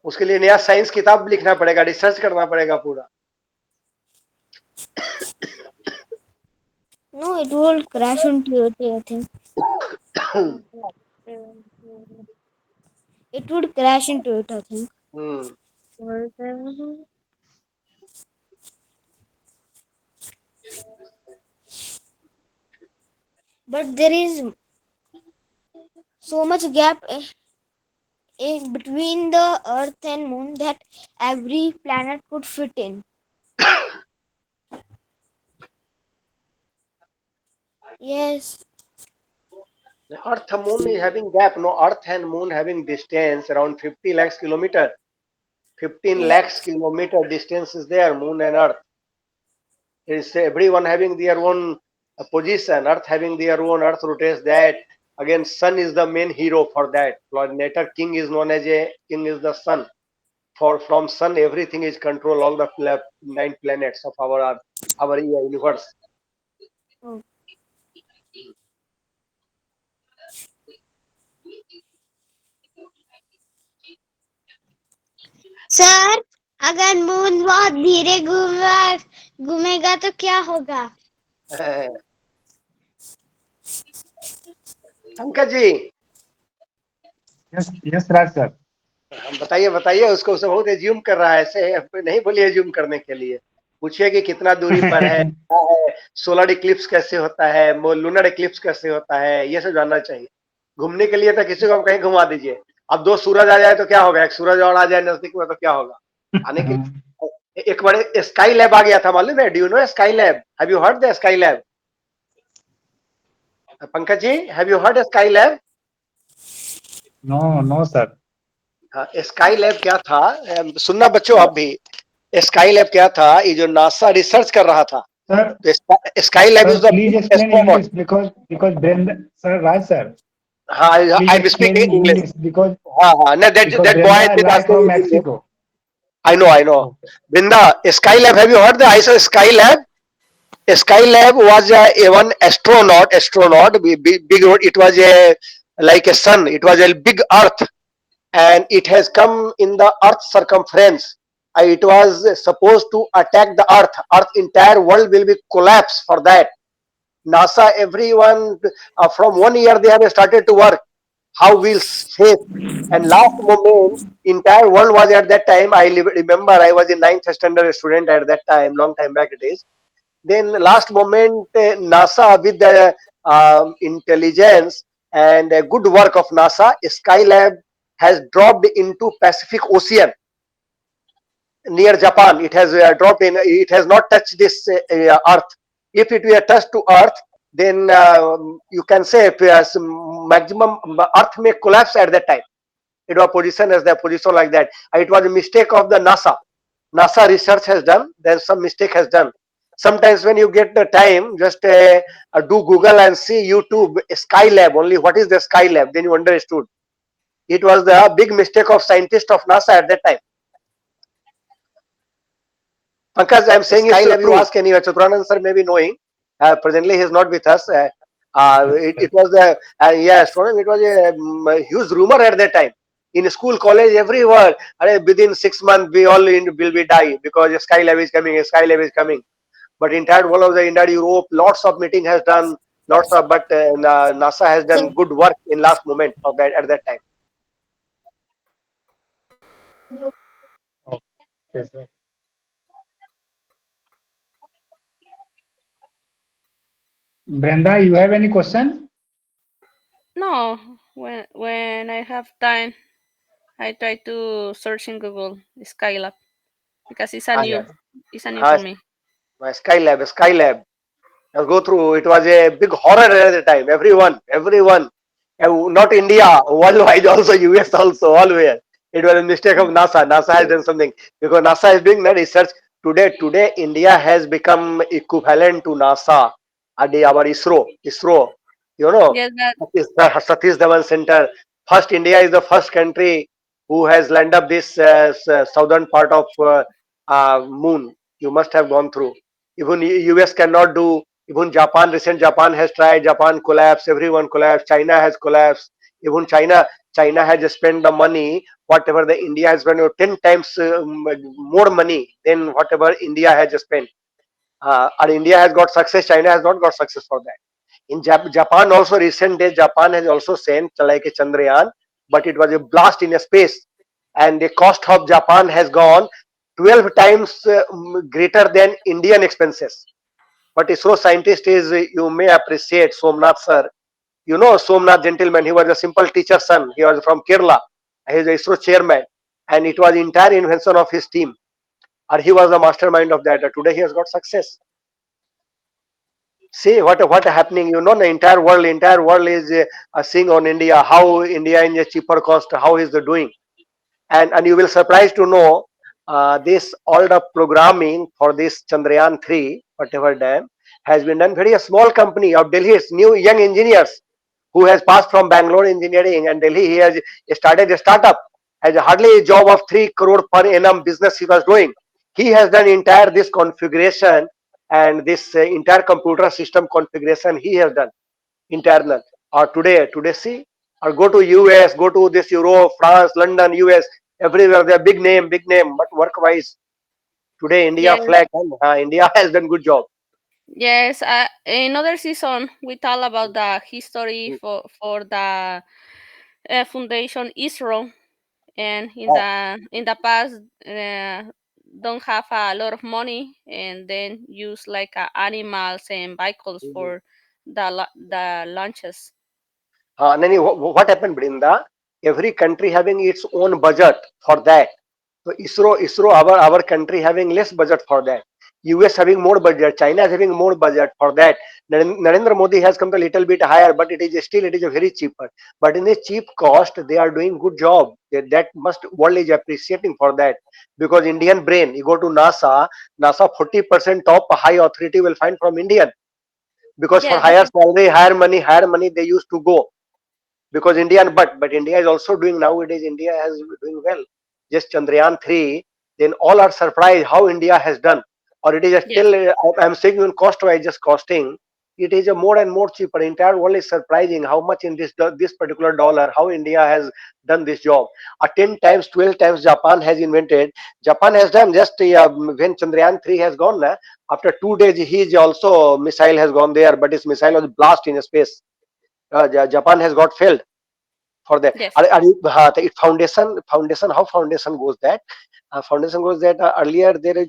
उसके लिए नया साइंस किताब लिखना पड़ेगा, रिसर्च करना पड़ेगा पूरा। No, it will crash into it, I think. It would crash into it, I think. But there is so much gap between the Earth and Moon that every planet could fit in. Yes. The Earth and Moon is having gap. No, Earth and Moon having distance around 50 lakhs kilometer. 15 Yes. lakhs kilometer distance is there, Moon and Earth. Is everyone having their own position. Earth having their own. Earth rotates that. Again, Sun is the main hero for that. Planetar king is known as a king is the Sun. For from Sun, everything is control. All the 9 planets of our universe. Oh. Sir, अगर moon बहुत धीरे घूमेगा तो क्या होगा? Pankaj ji, Yes, yes, Raj sir. हम बताइए बताइए, उसको उसे बहुत एज्यूम कर रहा है, ऐसे नहीं बोलिए एज्यूम करने के लिए। पूछिए कि कितना दूरी पर है, क्या है, सोलर इक्लिप्स कैसे होता है, लूनर इक्लिप्स कैसे होता है, ये सब जानना चाहिए। घूमने के लिए तो किसी को हम कहीं घुमा दीजिए। अब 2 सूरज आ जाए तो क्या होगा, एक सूरज और आ जाए नजदीक में तो क्या होगा। आने के एक बड़े स्काई लैब आ गया था, मालूम है? Do you know Skylab? Have you heard the Skylab? Pankaj ji, have you heard Skylab? No, no, sir. हाँ, स्काई लैब क्या था, सुनना बच्चों आप भी। स्काई लैब क्या था, ये जो नासा रिसर्च कर रहा था, Sir, तो sky lab is sir, the please big explain astronaut. English because Brenda, sir, Raj sir, हाँ, please I am explain speaking in English. English because हाँ हाँ, no, that because that boy Brenda did live asking from in English. Mexico. I know, I know. Okay. Brinda, Skylab, have you heard the ISO Skylab? Skylab was a one astronaut, big, it was a like a sun, it was a big earth, and it has come in the earth's circumference. It was supposed to attack the earth entire world will be collapse for that. NASA, everyone, from 1 year they have started to work. How we'll save. And last moment, entire world was at that time. Remember, I was in ninth standard student at that time, long time back it is. Then last moment, NASA with the intelligence and good work of NASA, Skylab has dropped into Pacific Ocean near Japan. It has dropped in. It has not touched this Earth. If it were touched to Earth, then you can say maximum Earth may collapse at that time. It was positioned as the position like that. It was a mistake of the NASA. NASA research has done. Then some mistake has done. Sometimes when you get the time, just do Google and see YouTube Skylab. Only what is the Skylab? Then you understood. It was the big mistake of scientists of NASA at that time. Pankaj, I'm saying Skylab, you ask anyway. Chaturanan sir may be knowing. Presently, he is not with us. It was yeah, astronomy. It was a huge rumor at that time. In school, college, everywhere. Within 6 months, we all will be die because Skylab is coming. Skylab is coming. But entire world of the India, Europe, lots of meeting has done. Lots of, but NASA has done good work in last moment of that at that time. Okay, sir. Brenda, you have any question? No, when I have time, I try to search in Google Skylab because Yeah. it's a new for me. Skylab. Now go through. It was a big horror at the time. Everyone, not India, worldwide also, US also, all were. It was a mistake of NASA. NASA has done something because NASA is doing the research today. Today, India has become equivalent to NASA. Our ISRO, you know, Yes, that Satish Dhawan Center. First, India is the first country who has landed up this southern part of moon. You must have gone through. Even US cannot do. Even Japan, recent Japan has tried. Japan collapsed. Everyone collapsed. China has collapsed. Even China has spent the money. Whatever the India has spent, 10 times more money than whatever India has spent. And India has got success. China has not got success for that. In Japan also, recent days, Japan has also sent like a Chandrayaan, but it was a blast in a space, and the cost of Japan has gone 12 times greater than Indian expenses. But ISRO scientist is, you may appreciate Somnath sir. You know Somnath gentleman, he was a simple teacher son. He was from Kerala. He is a ISRO chairman, and it was entire invention of his team. And he was the mastermind of that. Today he has got success. See what happening. You know, the entire world is seeing on India. How India in a cheaper cost. How is the doing? And you will surprise to know this all the programming for this Chandrayaan 3 whatever dam has been done very a small company of Delhi's new young engineers who has passed from Bangalore engineering and Delhi. He has started a startup, has hardly a job of 3 crore per annum business he was doing. He has done entire this configuration and this entire computer system configuration he has done internal. Or today see, or go to US, go to this Europe, France, London, US, everywhere they are big name, but work wise today India yes, flag, India has done good job. yes. In other season, we talk about the history for the foundation ISRO, and in the past, don't have a lot of money, and then use like animals and vehicles for the launches. Nani, what happened, Brinda? Every country having its own budget for that. So ISRO, our country having less budget for that. US having more budget, China is having more budget for that. Narendra Modi has come a little bit higher, but it is a very cheaper. But in a cheap cost, they are doing good job. That must world is appreciating for that because Indian brain. You go to NASA 40% top high authority will find from Indian because for Yes, that higher salary, higher money they used to go because India, but India is also doing nowadays. India has doing well. Just Chandrayaan 3. then all are surprised how India has done. Or it is Yes. still, I'm saying in cost wise, just costing. It is a more and more cheaper. Entire world is surprising how much in this particular dollar, how India has done this job. 10 times, 12 times Japan has invented. Japan has done just when Chandrayaan 3 has gone. After 2 days, his also missile has gone there, but his missile was blast in space. Japan has got failed for that. Yes. It foundation, how foundation goes that? Foundation goes that earlier there is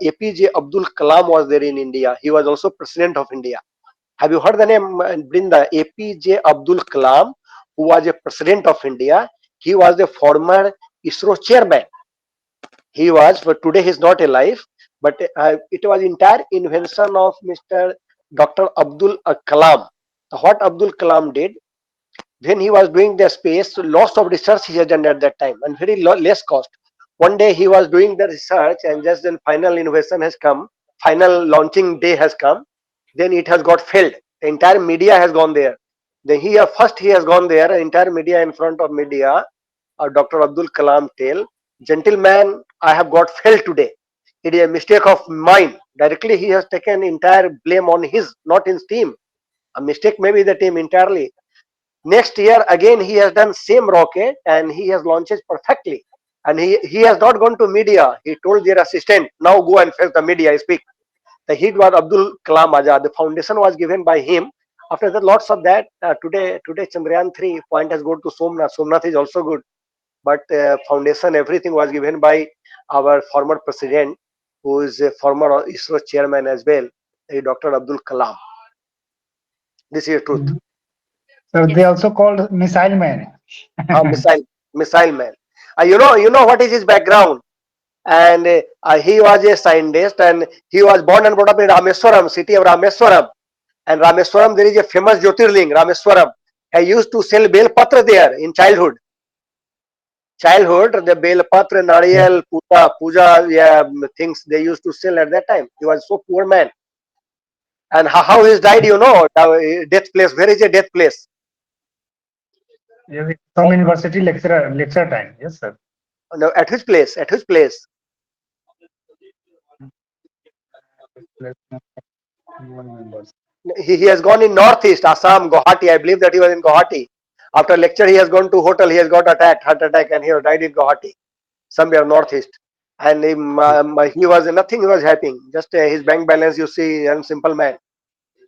APJ Abdul Kalam was there in India. He was also president of India. Have you heard the name, Brinda? APJ Abdul Kalam, who was a president of India. He was the former ISRO chairman. He was, but today he's not alive. But it was entire invention of Mr. Dr. Abdul Kalam. What Abdul Kalam did, when he was doing the space, lots of research he has done at that time and very less cost. One day he was doing the research and just then final innovation has come, final launching day has come, then it has got failed. The entire media has gone there. Then first he has gone there, entire media in front of media. Dr. Abdul Kalam tell, gentleman, I have got failed today. It is a mistake of mine. Directly he has taken entire blame on his, not his team. A mistake maybe the team entirely. Next year again he has done same rocket and he has launched it perfectly. And he has not gone to media. He told their assistant, now go and face the media, speak. The head was Abdul Kalam Azad. The foundation was given by him. After that, lots of that. Today Chandrayaan 3 point has gone to Somnath. Somnath is also good. But foundation, everything was given by our former president, who is a former ISRO chairman as well, Dr. Abdul Kalam. This is truth. So they Yes. also called missile man. Missile man. You know what is his background? And he was a scientist, and he was born and brought up in Rameswaram, city of Rameswaram. And Rameswaram, there is a famous Jyotirling, Rameswaram. I used to sell bel patra there in childhood. The bel patra, Yeah. nariyal, puja, yeah, things they used to sell at that time. He was so poor man. And how he died, death place. Where is a death place? Yeah, some university lecture time. Yes, sir. No, at his place. At his place. He has gone in northeast, Assam, Guwahati. I believe that he was in Guwahati. After lecture, he has gone to hotel. He has got attacked, heart attack, and he has died in Guwahati, somewhere northeast. And he was nothing. He was happening. Just his bank balance, you see, and simple man,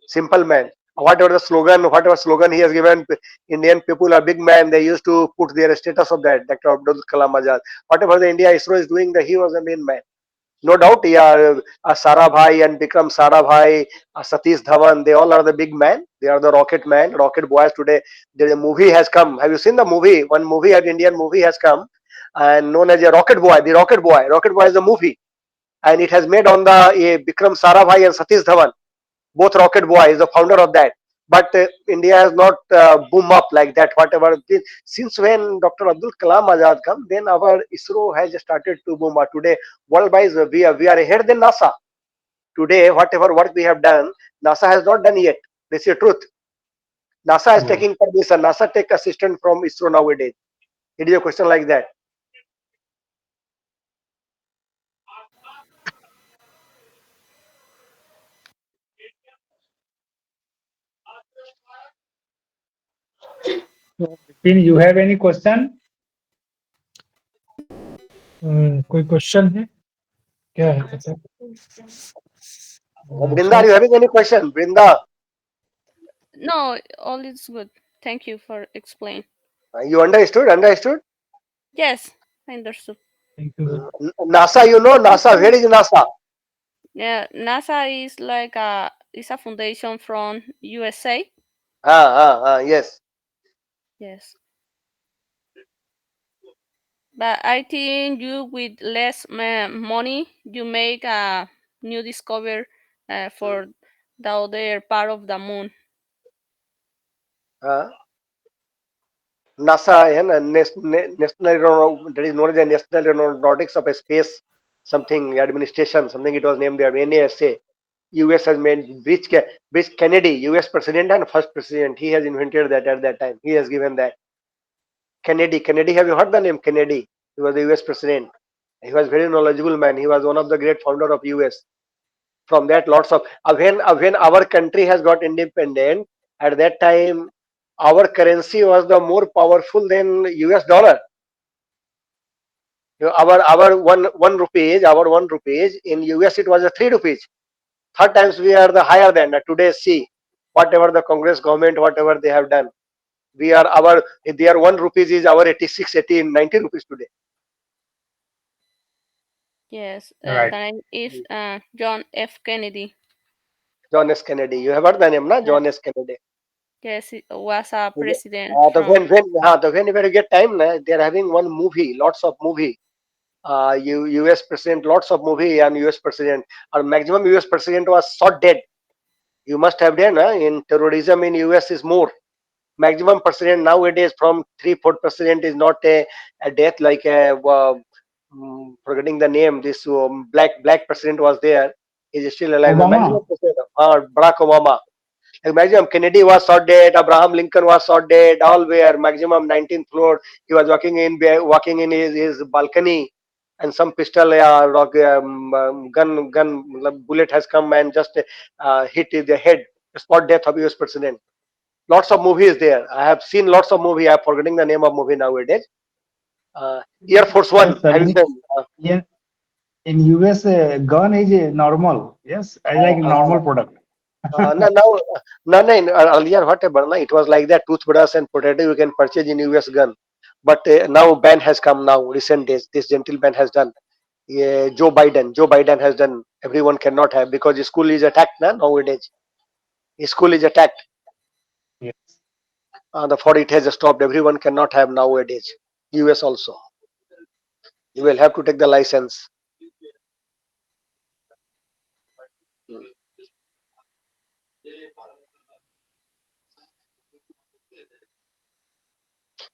simple man. Whatever slogan he has given, Indian people are big man. They used to put their status of that. Dr. Abdul Kalam Azad. Whatever the India ISRO is doing, he was the main man. No doubt, yeah, Sarabhai and Bikram Sarabhai, Satish Dhawan, they all are the big man. They are the rocket man, rocket boys today. The movie has come. Have you seen the movie? One movie, an Indian movie has come, and known as a Rocket Boy. The Rocket Boy. Rocket Boy is the movie, and it has made on the Bikram Sarabhai and Satish Dhawan. Both Rocket Boy is the founder of that. But India has not boom up like that. Whatever since when Dr. Abdul Kalam Azad come, then our ISRO has started to boom up. Today, worldwide we are ahead than NASA. Today, whatever work we have done, NASA has not done yet. This is the truth. NASA is Yeah. taking permission. NASA take assistant from ISRO nowadays. It is a question like that. So, Bipin, you have any question? कोई question है क्या है पता Brinda, are you having any question? Brinda, No, all is good. Thank you for explaining. you understood? Understood? Yes, I understood. Thank you NASA, NASA. Where is NASA? Yeah, NASA is like a foundation from USA. Yes. Yes, but I think you with less money you make a new discovery for the other part of the moon. Uh, NASA and national that is known as the National Aeronautics of a Space something administration something it was named there NASA. US has made which Kennedy, US president and first president, he has invented that at that time. He has given that Kennedy. Have you heard the name Kennedy? He was the US president. He was very knowledgeable man. He was one of the great founder of US. From that, lots of when our country has got independent, at that time, our currency was the more powerful than US dollar. Our one rupees in US it was a 3 rupees. Third times we are the higher than today. See whatever the Congress government, whatever they have done, we are our their 1 rupees is our 86, 80, 90 rupees today. Yes, Right. the name is John F. Kennedy. John S. Kennedy. You have heard the name, na? Yeah. John S. Kennedy. Yes, he was a Okay. president The from. whenever you get time, na, they are having one movie, lots of movie. US president, lots of movie and US president. Our maximum US president was shot dead. You must have done in terrorism in US is more. Maximum president nowadays from 3 4% is not a death like forgetting the name. This black president was there. Is still alive. The maximum Obama. president, Barack Obama. Like maximum Kennedy was shot dead, Abraham Lincoln was shot dead, all were maximum 19th floor. He was walking in his balcony, and some pistol gun bullet has come and just hit the head. Spot death of US president. Lots of movies there. I have seen lots of movie. I'm forgetting the name of movie nowadays. Air Force One. Yes, sir. Have you seen? Yeah, in US, gun is normal. Yes, I like Uh, normal product. No, no, in earlier whatever, no, it was like that toothbrush and potato you can purchase in US gun, but now ban has come now. Recent days, this gentle ban has done. Yeah, Joe Biden has done. Everyone cannot have because school is attacked now nowadays. School is attacked. Yes. The for it has stopped. Everyone cannot have nowadays. US also. You will have to take the license.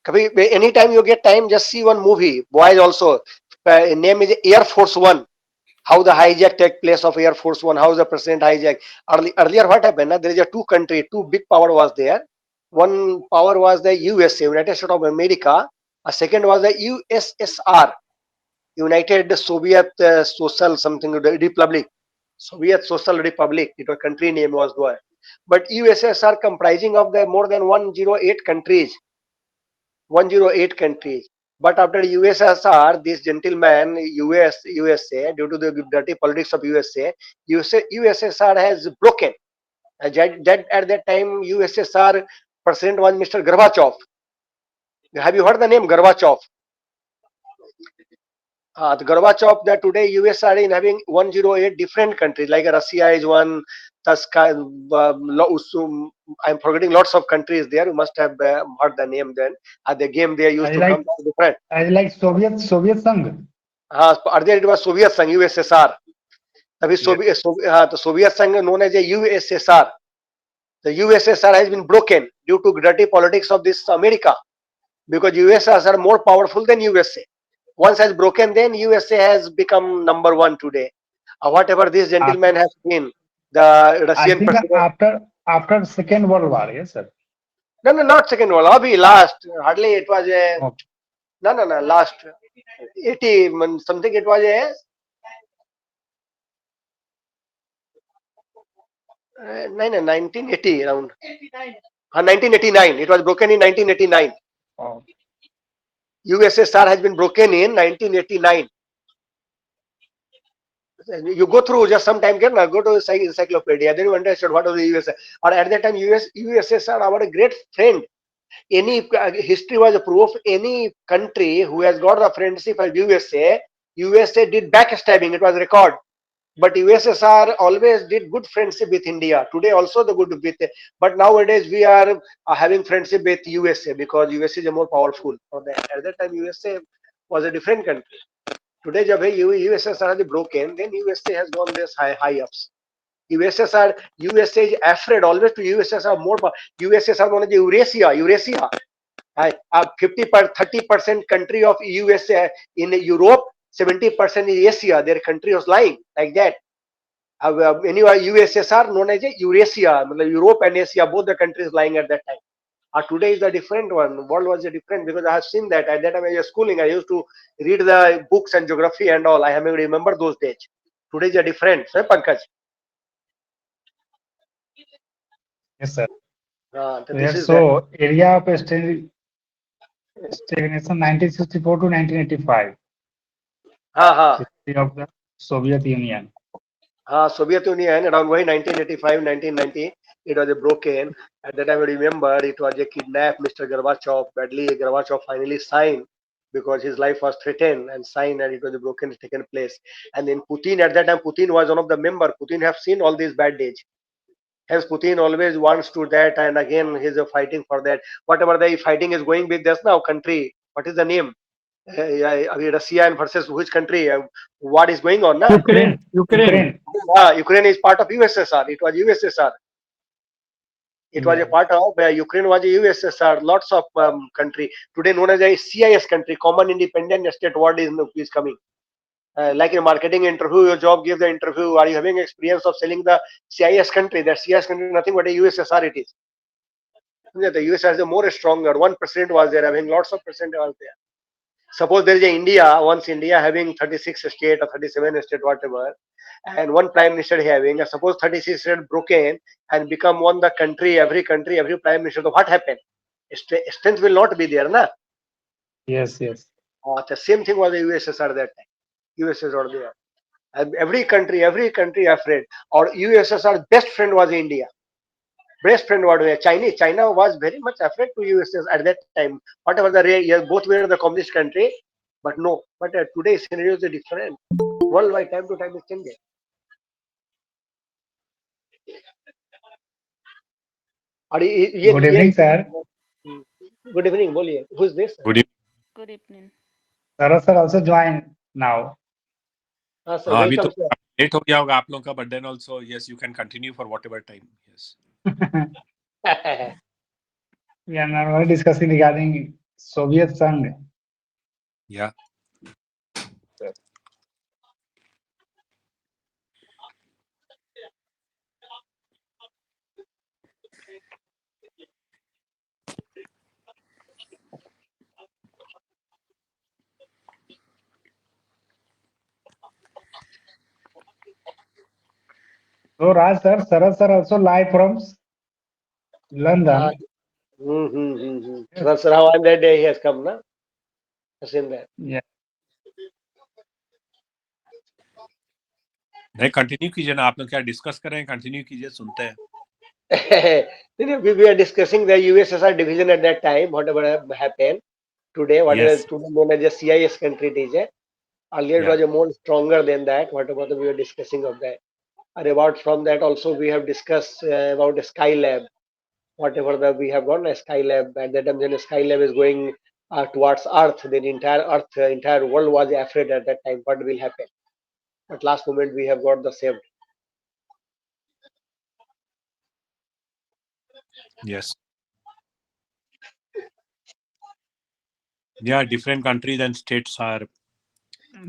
Anytime you get time, just see one movie. Boys also. Name is Air Force One. How the hijack take place of Air Force One, how the president hijack. Earlier, what happened? There is a two big power was there. One power was the USA, United States of America. A second was the USSR, United Soviet Social something Republic, Soviet Social Republic. It was country name was there. But USSR comprising of the more than 108 countries. 108 countries. But after USSR, this gentleman, USA, due to the dirty politics of USSR has broken. At that time, USSR president was Mr. Gorbachev. Have you heard the name Gorbachev? The Gorbachev, that today USSR is having 108 different countries, like Russia is one, I'm forgetting lots of countries there. You must have heard the name then. The game they used I to come like different. I like Soviet Sangh. Earlier it was Soviet Sangh, USSR. तभी Yes. the Soviet Sangh known as a USSR. The USSR has been broken due to dirty politics of this America because USSR are more powerful than USA. Once has broken, then USA has become number one today. Whatever this After, gentleman has been, the I Russian think president. after Second World War. Yes, sir. No, no, not second world. Abhi last. Hardly it was a Okay. no. Last 80 something. It was a no, no, 1980 around. 1989. It was broken in 1989. Oh, USSR has been broken in 1989. You go through just some time, can go to encyclopedia. Then you understand what was the USSR. Or at that time, USSR, our great friend. Any history was a proof. Any country who has got the friendship of USA did backstabbing. It was record. But USSR always did good friendship with India. Today also the good with, but nowadays we are having friendship with USA because USA is more powerful. At that time USA was a different country. Today जब है USSR is broken, then USA has gone this high ups. USA is afraid always to USSR more. USSR known as Eurasia. 30% country of USA in Europe, 70% in Asia. Their country was lying like that. Anyway, USSR known as Eurasia, Europe and Asia, both the countries lying at that time. Today is a different one. World was a different because I have seen that at that time I was schooling. I used to read the books and geography and all. I have remember those days. Today is a different. So, Pankaj. Yes, sir. So this Yes, is that. so area of stagnation 1964 to 1985, Ha ha. history of the Soviet Union. Soviet Union around why 1985, 1990, it was a broken. At that time, I remember it was a kidnap. Mr. Gorbachev, badly Gorbachev finally signed because his life was threatened and signed, and it was a broken taken place. And then Putin at that time, Putin was one of the member. Putin have seen all these bad days. Hence, Putin always wants to that, and again, he's fighting for that. Whatever the fighting is going with this now country. What is the name? Russia and versus which country? What is going on now? Ukraine, Ukraine. Ukraine. Ukraine is part of USSR. It was USSR. It was a Yeah. part of Ukraine was a USSR. Lots of country today known as a CIS country, Common Independent State. What is coming? Like in a marketing interview, your job give the interview. Are you having experience of selling the CIS country? That CIS country nothing but a USSR. It is. Yeah, the USSR is a more stronger. 1% was there. Having lots of percent was there. Suppose there is a India, once India having 36 state or 37 state, whatever, and one prime minister having, suppose 36 state broken and become one the country, every prime minister, so what happened? Strength will not be there, na? Yes, yes. The same thing was the USSR that time. USSR there. And every country afraid. Or USSR best friend was India. Best friend was Chinese. China was very much afraid to USSR at that time. Whatever the yeah, both were the communist country, but no. But today's scenario is different. Worldwide, time to time is changing. और ये Good ये evening, sir. Good evening बोलिए who is this? Good evening. Good evening. Sarah sir also join now. हाँ sir हाँ, अभी तो welcome sir. Late हो गया होगा आप लोगों का, but then also yes you can continue for whatever time. Yes We are now discussing regarding Soviet Sangh. या So Raj sir, Sarah sir also live from हाँ. London. So that's how on that day he has come, na? I've seen that. Yeah. नहीं, continue कीजिए ना, आप लोग क्या discuss कर रहे हैं, कंटिन्यू कीजिए, सुनते हैं। We are discussing the USSR division at that time, whatever happened today, what is yes today known as a CIS country it is. Earlier it या was a more stronger than that, whatever we were discussing of that. And about from that also we have discussed about the Skylab, whatever that we have got a Skylab. At that time when Skylab is going towards Earth, then entire Earth, entire world was afraid at that time what will happen. But last moment we have got the saved. Yes yeah different countries and states are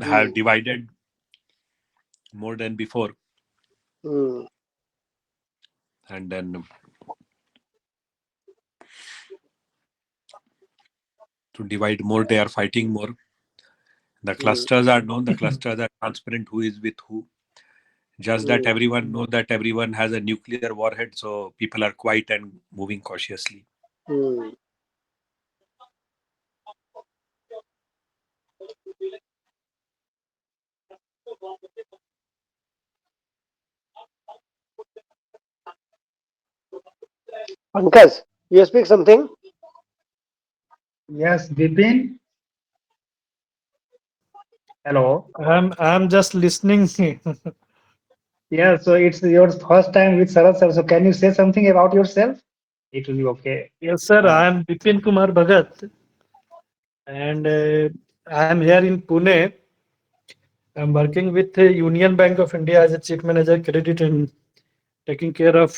have divided more than before, Hmm. and then to divide more they are fighting more. The clusters are known, the clusters are transparent who is with who, just that everyone know that everyone has a nuclear warhead, so people are quiet and moving cautiously. Hmm. Pankaj, you speak something? Yes, Bipin. Hello. I'm just listening. Yeah, so it's your first time with Sarah sir. So can you say something about yourself? It will be okay. Yes, sir. I am Bipin Kumar Bhagat, and I am here in Pune. I'm working with the Union Bank of India as a chief manager credit and taking care of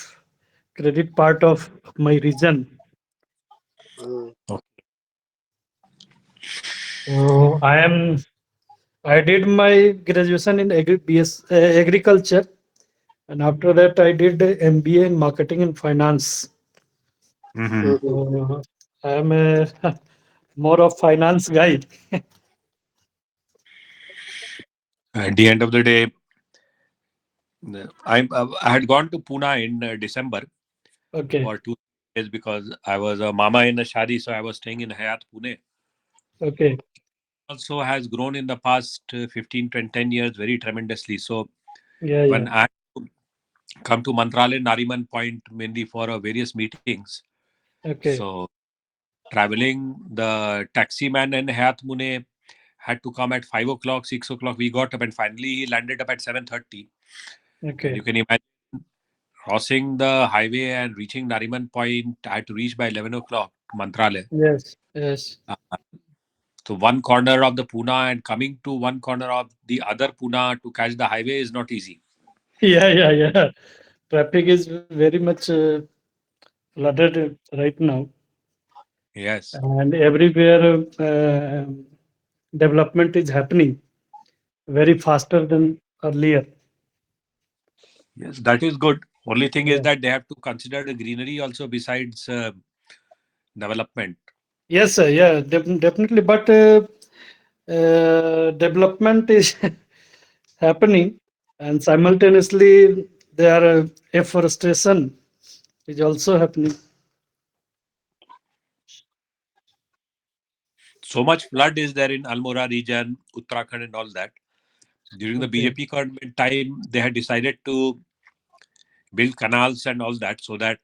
credit part of my region. Hmm. So I did my graduation in agriculture, and after that I did MBA in marketing and finance. Mhm. Mhm. So I am a more of finance guy. At the end of the day, I had gone to Pune in December Okay, for 2 days because I was a mama in a shadi, so I was staying in Hayat Pune. okay, Also has grown in the past 15 to 10 years very tremendously. So yeah, when yeah, I come to Mantralaya Nariman Point mainly for various meetings, okay, so traveling, the taxi man in Hayat Pune had to come at 5 o'clock, 6 o'clock. We got up and finally he landed up at 7:30. And okay, you can imagine crossing the highway and reaching Nariman Point. I had to reach by 11 o'clock to Mantralaya. yes, yes, Uh, so one corner of the Pune and coming to one corner of the other Pune to catch the highway is not easy. yeah, yeah, yeah. Traffic is very much flooded right now, Yes, and everywhere development is happening very faster than earlier. yes, that is good. Only thing is Yeah. that they have to consider the greenery also besides development. Yes, sir. Yeah, definitely. But development is happening, and simultaneously there are afforestation is also happening. So much flood is there in Almora region, Uttarakhand, and all that. During the Okay. BJP government time, they had decided to build canals and all that so that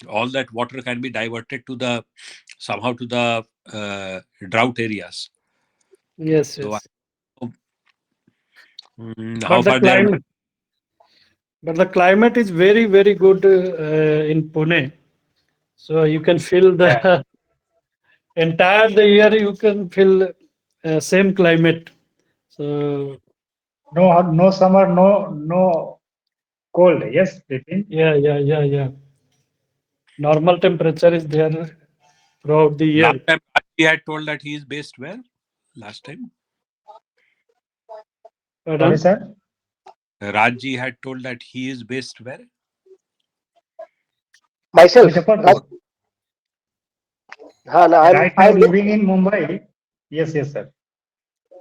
all that water can be diverted to the somehow to the drought areas. Yes, So I yes. don't know how But the far they are. climate, but the climate is very, very good in Pune. So you can feel Yeah. the entire the year. You can feel same climate. So No summer, no cold. Yes, Bipin. yeah, yeah, yeah, yeah. Normal temperature is there throughout the Last year. time he had told that he is based where? Last time Sorry, Pardon? sir. Rajji had told that he is based where? Which Myself, part? Raj, no, Right now living in Mumbai. Yes, yes, sir.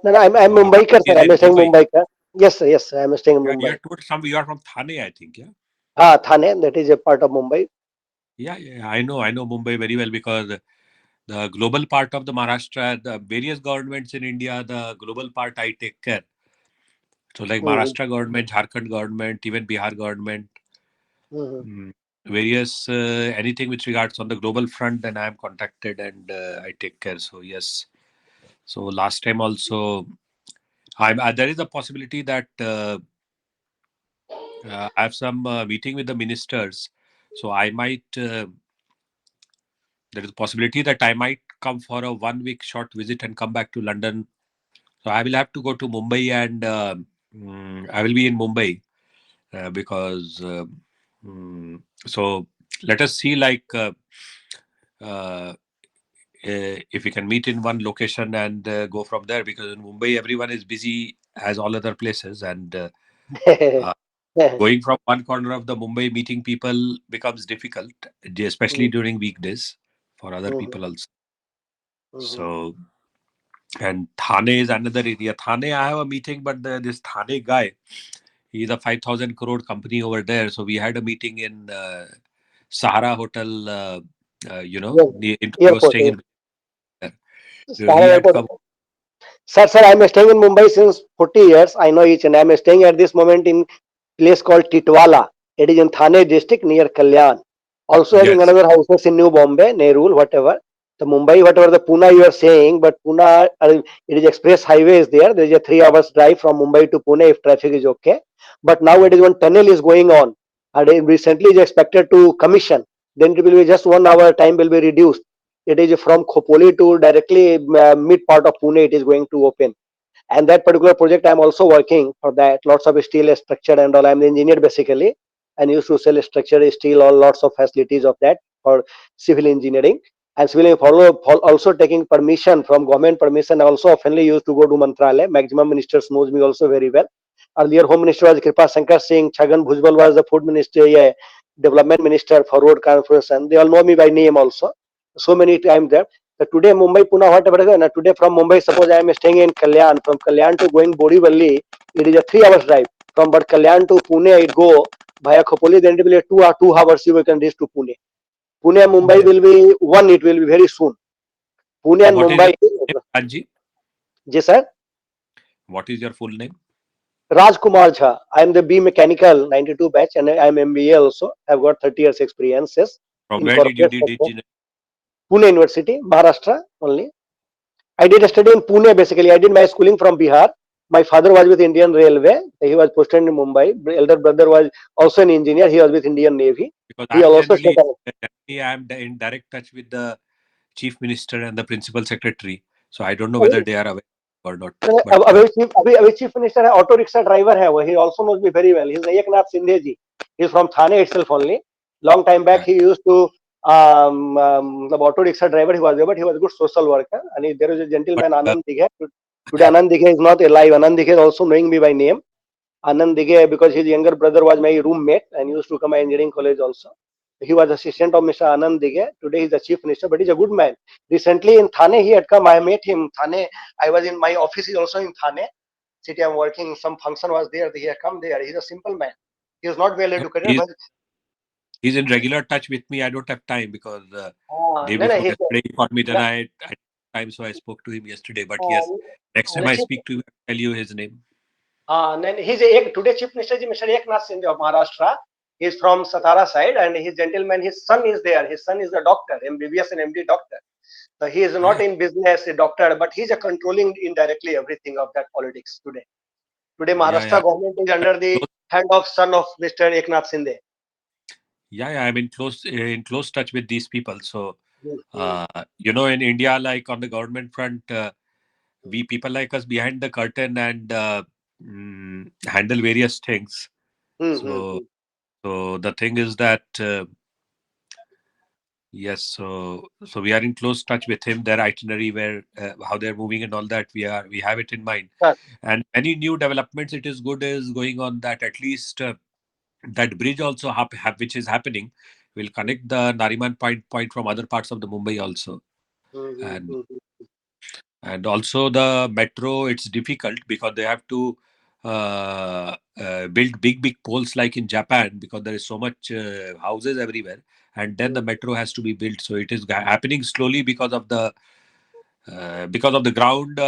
I'm So Mumbaikar, Rajji sir. is I'm in staying Mumbai. Mumbaikar. Yes, sir, yes, I'm staying in You Mumbai. had told some you are from Thane, I think. Yeah. Thane, that is a part of Mumbai. Yeah, yeah, I know Mumbai very well because the global part of the Maharashtra, the various governments in India, the global part I take care. So like Mhm, Maharashtra government, Jharkhand government, even Bihar government, mhm. mm, various anything which regards on the global front, then I am contacted and I take care. So yes. So last time also, there is a possibility that I have some meeting with the ministers. So I might. There is a possibility that I might come for a 1 week short visit and come back to London. So I will have to go to Mumbai and I will be in Mumbai because so let us see like uh, if we can meet in one location and go from there because in Mumbai everyone is busy as all other places and uh, going from one corner of the Mumbai meeting people becomes difficult, especially Mhm, during weekdays for other mhm, people also. mhm. So and Thane is another area. Thane, I have a meeting, but this Thane guy, he's a 5,000 crore company over there. So we had a meeting in Sahara Hotel. Yes, The interview was airport. staying in there. So he Sahara had Airport. come. Sir, I'm staying in Mumbai since 40 years. I know each, and I'm staying at this moment in place called Titwala. It is in Thane district near Kalyan. Also having Yes. another houses in New Bombay, Nerul, whatever. The Mumbai, whatever the Pune you are saying, but Pune, it is express highway is there. There is a 3 hours drive from Mumbai to Pune if traffic is okay. But now it is one tunnel is going on, and it recently is expected to commission. Then it will be just 1 hour time will be reduced. It is from Khopoli to directly mid part of Pune. It is going to open, and that particular project I'm also working for that. Lots of steel structure and all. I'm the engineer basically, and used to sell structure steel or lots of facilities of that for civil engineering. And civil also taking permission from government permission. I also oftenly used to go to Mantralaya. Maximum ministers knows me also very well. Earlier home minister was Kripa Shankar Singh. Chhagan Bhujbal was the food minister. Yeah, development minister, forward corporation. They all know me by name also. So many times there. So today Mumbai, Pune, whatever. Now today from Mumbai, suppose I am staying in Kalyan. From Kalyan to going Borivali, it is a 3 hours drive. From but Kalyan to Pune, it go via Khopoli. Then it will be 2 hours. You can reach to Pune. Pune and Mumbai will be one. It will be very soon. Pune and What is your Mumbai. name, Anji? Yes, sir. What is your full name? Rajkumar Jha. I am the B Mechanical 92 batch and I am MBA also. I have got 30 years experiences From in where did you corporate did sector. engineering? Pune University, Maharashtra only. I did a study in Pune basically. I did my schooling from Bihar. My father was with Indian Railway. He was posted in Mumbai. My elder brother was also an engineer. He was with Indian Navy. Because He I'm also settled. generally I am in direct touch with the chief minister and the principal secretary. So I don't know whether they are aware or not. But अभी chief minister है auto rickshaw driver है वो he also knows me very well. He's Eknath Sindhe ji. He's from Thane itself only. Long time back yeah, he used to the auto rickshaw driver he was there, but he was a good social worker. And there is a but gentleman Anand Dighe. Today Anand Dighe is not alive. Anand Dighe is also knowing me by name. Anand Dighe because his younger brother was my roommate and used to come to engineering college also. He was assistant of Mr. Anand Dighe. Today he's the chief minister, but he's a good man. Recently in Thane he had come. I met him. Thane. I was in my office is also in Thane city. I'm working. Some function was there. He had come there. He's a simple man. He was not well educated, he's but he's in regular touch with me. I don't have time because day no, no, before he's yesterday he called me. Then I time, so I spoke to him yesterday. But yes, next time uh, I chief. speak to him, I'll tell you his name. Then he's today chief minister is Mr. Eknath Sindhe of Maharashtra. He's from Satara side, and his gentleman, his son is there. His son is a doctor, MBBS and MD doctor. So he is not Yeah, in business, a doctor, but he's a controlling indirectly everything of that politics today. Today, yeah, Maharashtra yeah. government is under the Close, hand of son of Mr. Eknath Sindhe. yeah. I'm in close touch with these people. So Hmm, in India, like on the government front, we people like us behind the curtain and handle various things. hmm, hmm, So hmm. so the thing is that yes, so we are in close touch with him. Their itinerary, where how they're moving and all that, we have it in mind. Sir, And any new developments, it is good is going on that at least that bridge also which is happening will connect the Nariman point from other parts of the Mumbai also. hmm, hmm, And hmm, hmm. also the metro, it's difficult because they have to build big poles like in Japan because there is so much houses everywhere, and then the metro has to be built. So it is happening slowly because of the ground,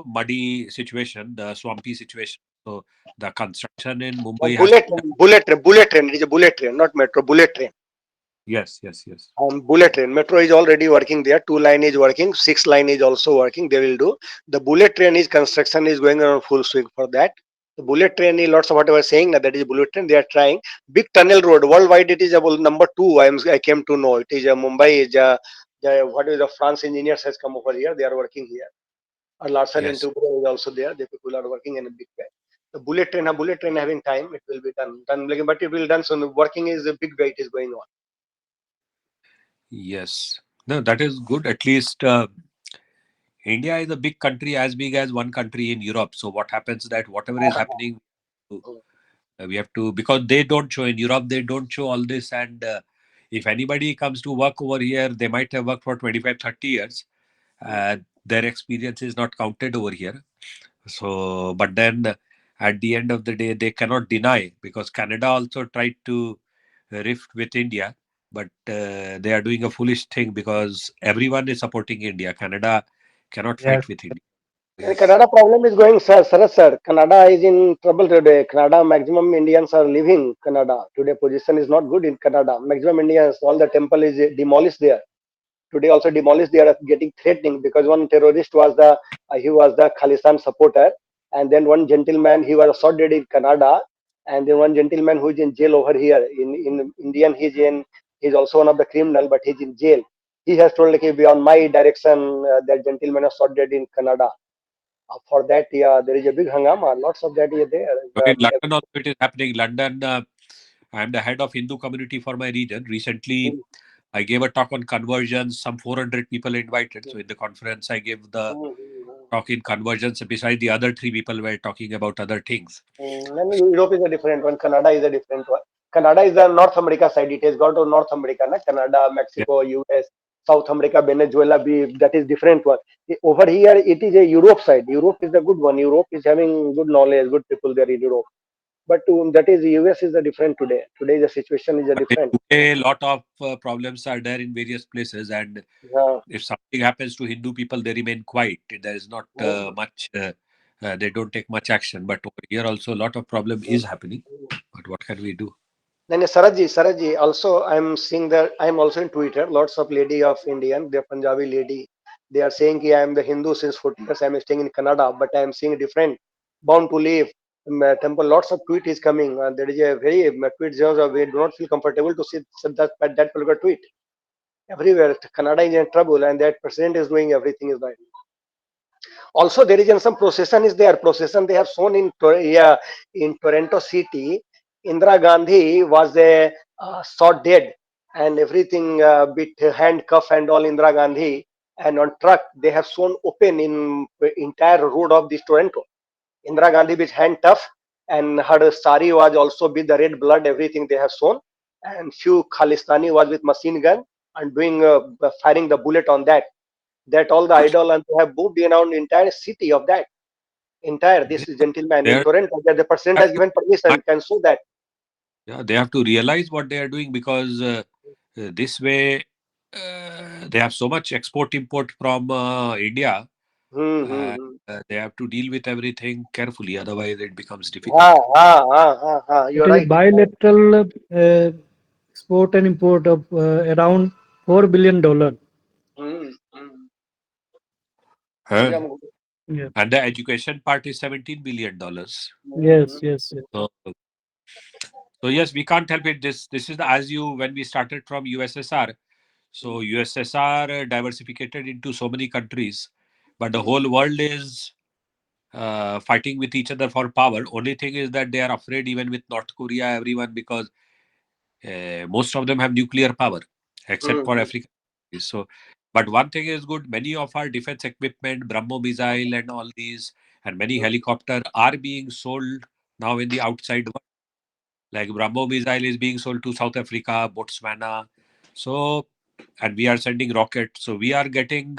muddy situation, the swampy situation. So the construction in Mumbai has to be done. Bullet train. It is a bullet train, not metro. Bullet train. Yes, yes, yes. Bullet train. Metro is already working there. 2 line is working. 6 line is also working. They will do. The bullet train is construction is going on full swing for that. The bullet train is lots of what I was saying that is bullet train. They are trying big tunnel road worldwide. It is about number two. I came to know it is a Mumbai is what is the France engineers has come over here. They are working here. Larson and Yes. Tubro is also there. The people are working in a big way. The bullet train having time, it will be done. But it will done soon. Working is a big way. It is going on. Yes. No, that is good. At least India is a big country, as big as one country in Europe. So what happens that whatever is happening, we have to, because they don't show in Europe, they don't show all this. And if anybody comes to work over here, they might have worked for 25, 30 years. Their experience is not counted over here. So, but then at the end of the day, they cannot deny because Canada also tried to rift with India, but they are doing a foolish thing because everyone is supporting India. Canada cannot fight Yes. with India. And Yes. Canada problem is going, sir. Canada is in trouble today. Canada, maximum Indians are leaving Canada. Today position is not good in Canada. Maximum Indians, all the temple is demolished there. Today also demolished. They are getting threatening because one terrorist was he was the Khalistan supporter, and then one gentleman he was shot dead in Canada, and then one gentleman who is in jail over here in Indian he's also one of the criminal, but he's in jail. He has told like beyond my direction that gentleman was shot dead in Canada. For that, yeah, there is a big hangama. Lots of that is there. But in London also it is happening. London, I am the head of Hindu community for my region. Recently, I gave a talk on conversions. Some 400 people invited. So in the conference, I gave the talk in conversions. Besides, the other three people were talking about other things. And Europe is a different one. Canada is a different one. Canada is the North America side. It has got to North America, na? Canada, Yeah. Mexico, US, South America, Venezuela. That is different one. Over here, it is a Europe side. Europe is the good one. Europe is having good knowledge, good people there in Europe. But that is US is the different today. Today the situation is a But in different. UK, a lot of problems are there in various places, and Yeah. if something happens to Hindu people, they remain quiet. There is not much. They don't take much action. But over here, also, a lot of problem is happening. But what can we do? Then Sarajji, also I'm seeing that I'm also in Twitter. Lots of lady of Indian, they're Punjabi lady. They are saying I am the Hindu since 40 years. I'm staying in Canada, but I'm seeing different. Bound to live. Temple. Lots of tweet is coming. There is a very tweet. We do not feel comfortable to see that particular tweet. Everywhere, Canada is in trouble, and that president is doing everything is right. Also there is some procession is there, procession they have shown in yeah, in Toronto city. Indira Gandhi was a shot dead and everything with handcuff and all. Indira Gandhi and on truck they have shown open in entire road of this Toronto. Indira Gandhi with hand tough and her sari was also with the red blood, everything they have shown, and few Khalistani was with machine gun and doing firing the bullet on that all the idol, and they have moved around entire city of that entire They, this gentleman in they Toronto that the president have has to, given permission can show that. yeah, they have to realize what they are doing, because this way they have so much export import from India. Hmm, hmm, And hmm. they have to deal with everything carefully, otherwise it becomes difficult. It You're is a right. bilateral export and import of around $4 billion. Hmm, hmm. Huh. Ekdam good. Yeah. And the education part is $17 billion. Hmm, Yes, hmm. yes, yes. So, so yes, we can't help it. This is the, as you when we started from USSR. So USSR diversified into so many countries, but the whole world is fighting with each other for power. Only thing is that they are afraid even with North Korea, everyone, because most of them have nuclear power, except Hmm, for hmm. Africa. So, but one thing is good: many of our defense equipment, Brahmo missile, and all these, and many Hmm. helicopter are being sold now in the outside world. Like Brahmo missile is being sold to South Africa, Botswana. So, and we are sending rockets. So we are getting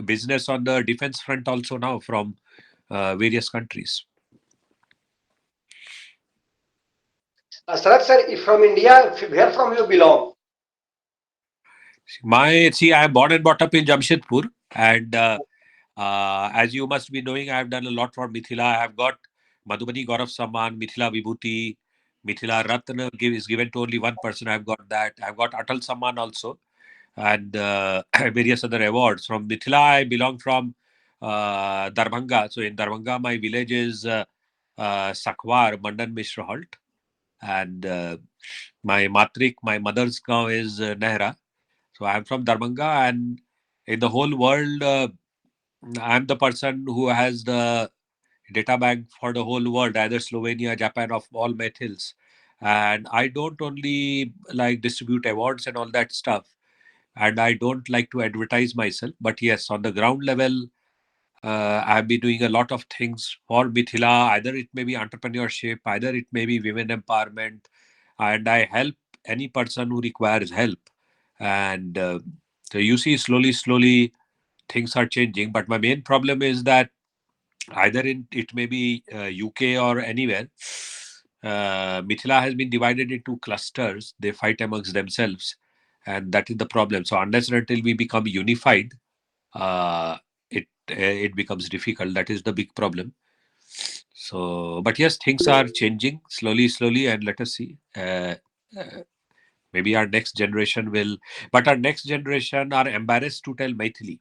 business on the defense front also now from various countries. Sarat sir, if from India, where from you belong? I am born and brought up in Jamshedpur, and as you must be knowing, I have done a lot for Mithila. I have got Madhubani Gaurav Samman, Mithila Vibhuti, Mithila Ratna is given to only one person. I've got that. I've got Atal Samman also, and various other awards. From Mithila, I belong from Darbhanga. So in Darbhanga, my village is Sakwar, Mandan Mishra Halt, and my matrik, my mother's gaon is Nehra. So I'm from Darbhanga, and in the whole world, I'm the person who has the data bank for the whole world, either Slovenia, Japan, of all methyls. And I don't only like distribute awards and all that stuff, and I don't like to advertise myself. But yes, on the ground level, I've been doing a lot of things for Mithila. Either it may be entrepreneurship, either it may be women empowerment, and I help any person who requires help. And so you see, slowly, things are changing. But my main problem is that either in it may be UK or anywhere, Mithila has been divided into clusters. They fight amongst themselves, and that is the problem. So unless and until we become unified, it becomes difficult. That is the big problem. So, but yes, things are changing slowly, and let us see. Uh, Maybe our next generation will, but our next generation are embarrassed to tell Maithili.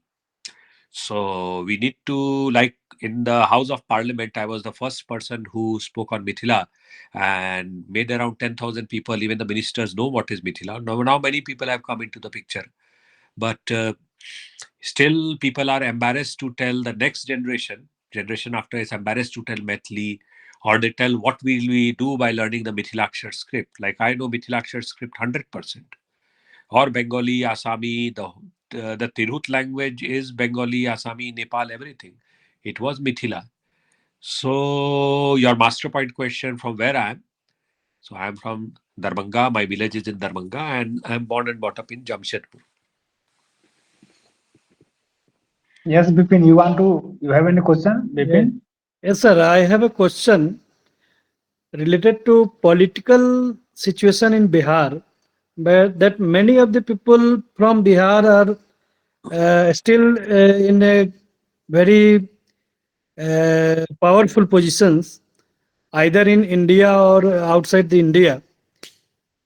So we need to, like in the House of Parliament, I was the first person who spoke on Mithila and made around 10,000 people. Even the ministers know what is Mithila. Now many people have come into the picture, but still people are embarrassed to tell the next generation after is embarrassed to tell Maithili, or they tell what will we do by learning the Mithilakshar script. Like I know Mithilakshar script 100%, or Bengali, Assami. The Tirhut language is Bengali, Assami, Nepal, everything. It was Mithila. So your master point question from where I am. So I am from Darbhanga. My village is in Darbhanga, and I'm born and brought up in Jamshedpur. Yes, Bipin, you have any question, Bipin? Yes, sir. I have a question related to political situation in Bihar, but that many of the people from Bihar are still in a very powerful positions, either in India or outside the India.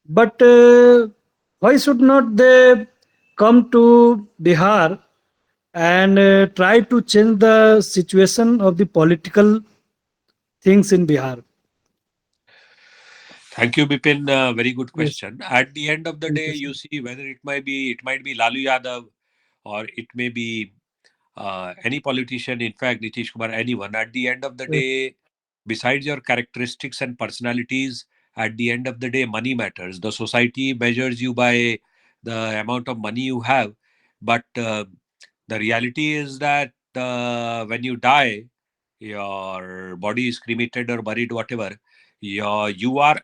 But why should not they come to Bihar and try to change the situation of the political things in Bihar? Thank you, Bipin. Very good Yes. question. At the end of the Thank day, you, sir. you see whether it might be Lalu Yadav, or it may be any politician, in fact, Nitish Kumar, anyone. At the end of the Yes. day, besides your characteristics and personalities, at the end of the day, money matters. The society measures you by the amount of money you have. But the reality is that when you die, your body is cremated or buried, whatever. You are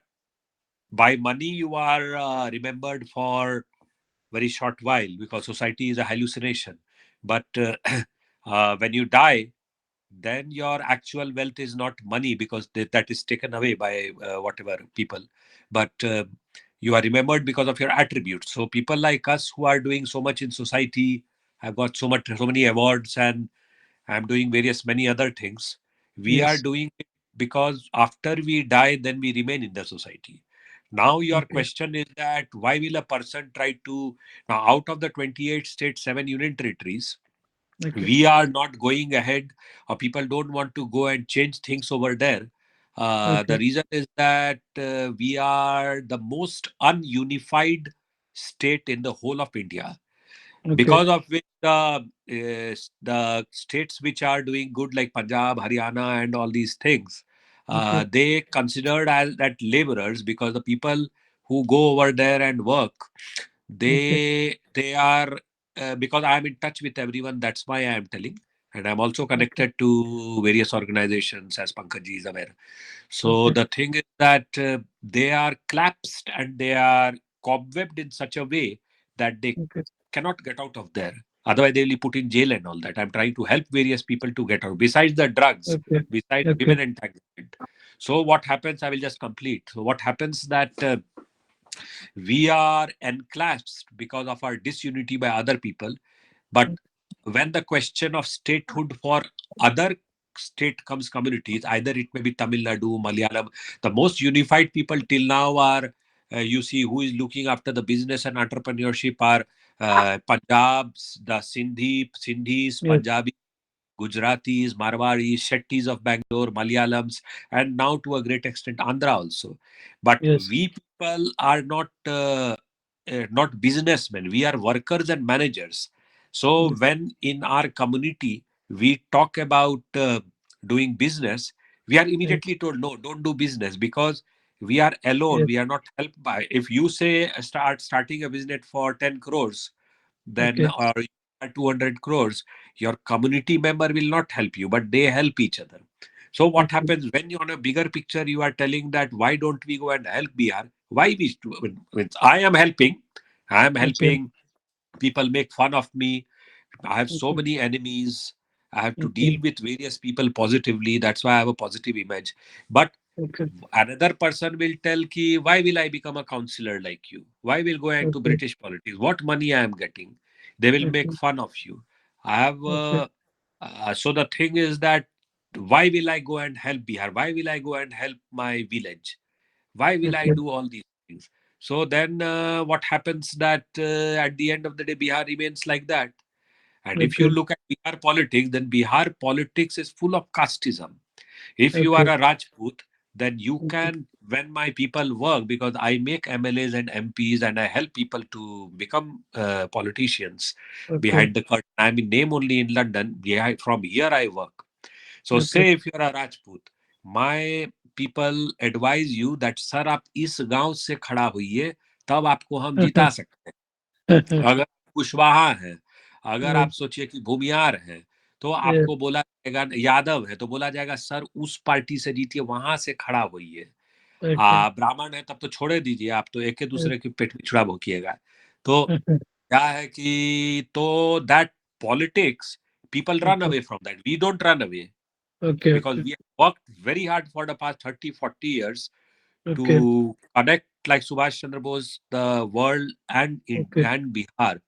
by money, you are remembered for very short while, because society is a hallucination. But when you die, then your actual wealth is not money, because that is taken away by whatever people. But you are remembered because of your attributes. So people like us who are doing so much in society, have got so many awards, and I'm doing various many other things. We are Yes. doing it because after we die, then we remain in the society. Now, your Okay. question is that why will a person try to, now out of the 28 states, 7 union territories, Okay. we are not going ahead, or people don't want to go and change things over there. The Okay. reason is that we are the most ununified state in the whole of India, Okay. because of which the states which are doing good, like Punjab, Haryana, and all these things, Okay. they considered as that laborers, because the people who go over there and work, Okay. they are because I am in touch with everyone. That's why I am telling, and I'm also Okay. connected to various organizations, as Pankaj is aware. So Okay. the thing is that they are collapsed and they are cobwebbed in such a way that they Okay. cannot get out of there. Otherwise, they will be put in jail and all that. I'm trying to help various people to get out, besides the drugs, Okay. besides Okay. women entanglement. So what happens? I will just complete. So what happens that we are enclasped because of our disunity by other people. But when the question of statehood for other state comes communities, either it may be Tamil Nadu, Malayalam, the most unified people till now are, you see, who is looking after the business and entrepreneurship are Punjabs, the Sindhis, Yes. Punjabi, Gujaratis, Marwaris, Shettis of Bangalore, Malayalams, and now to a great extent Andhra also. But Yes. we people are not businessmen. We are workers and managers. So Yes. when in our community we talk about doing business, we are Yes. immediately told no, don't do business, because we are alone. Yes. We are not helped by. If you say starting a business for 10 crores, then Okay. or 200 crores, your community member will not help you, but they help each other. So what Okay. happens when you on a bigger picture, you are telling that why don't we go and help BR? Why I am helping, I am Okay. helping. People make fun of me. I have so Okay. many enemies. I have to deal Okay. with various people positively. That's why I have a positive image. But Okay. another person will tell ki, why will I become a counselor like you? Why will go into Okay. British politics? What money I am getting? They will make Okay. fun of you. I have Okay. so the thing is that why will I go and help Bihar? Why will I go and help my village? Why will I Okay. do all these things? So then what happens that at the end of the day, Bihar remains like that. And if you Okay. look at Bihar politics, then Bihar politics is full of casteism. If you are Okay. a Rajput, then you Okay. can, when my people work, because I make MLAs and MPs and I help people to become politicians Okay. behind the curtain. I'm in name only in London. From here, I work. So, Okay. say if you're a Rajput, my people advise you that sir आप इस गांव से खड़ा होइए तब आपको हम जिता सकते हैं. अगर कुशवाहा है, अगर आप Yes. सोचिए कि भूमियार है, तो Yes. आपको बोला जाएगा, यादव है तो बोला जाएगा सर उस पार्टी से जीतिए, वहां से खड़ा होइए. Okay. ब्राह्मण है तब तो छोड़े दीजिए, आप तो एक दूसरे के पेट में छुरा भोंकिएगा। तो क्या है कि तो that politics, people run Okay. away from that. We don't run away Okay. because Okay. we have worked very hard for the past 30, 40 years Okay. to connect, like Subhash Chandra Bose, the world Okay. and Bihar.